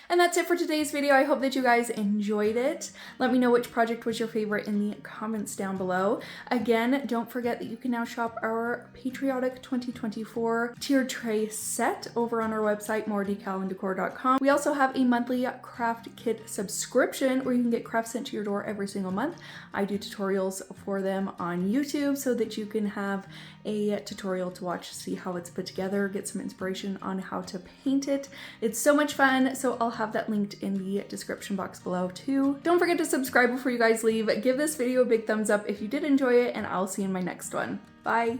And that's it for today's video. I hope that you guys enjoyed it. Let me know which project was your favorite in the comments down below. Again, don't forget that you can now shop our Patriotic 2024 tiered tray set over on our website, moorevinyldecals.com. We also have a monthly craft kit subscription where you can get crafts sent to your door every single month. I do tutorials for them on YouTube so that you can have a tutorial to watch, see how it's put together, get some inspiration on how to paint it. It's so much fun, so I'll have that linked in the description box below too. Don't forget to subscribe before you guys leave. Give this video a big thumbs up if you did enjoy it, and I'll see you in my next one. Bye!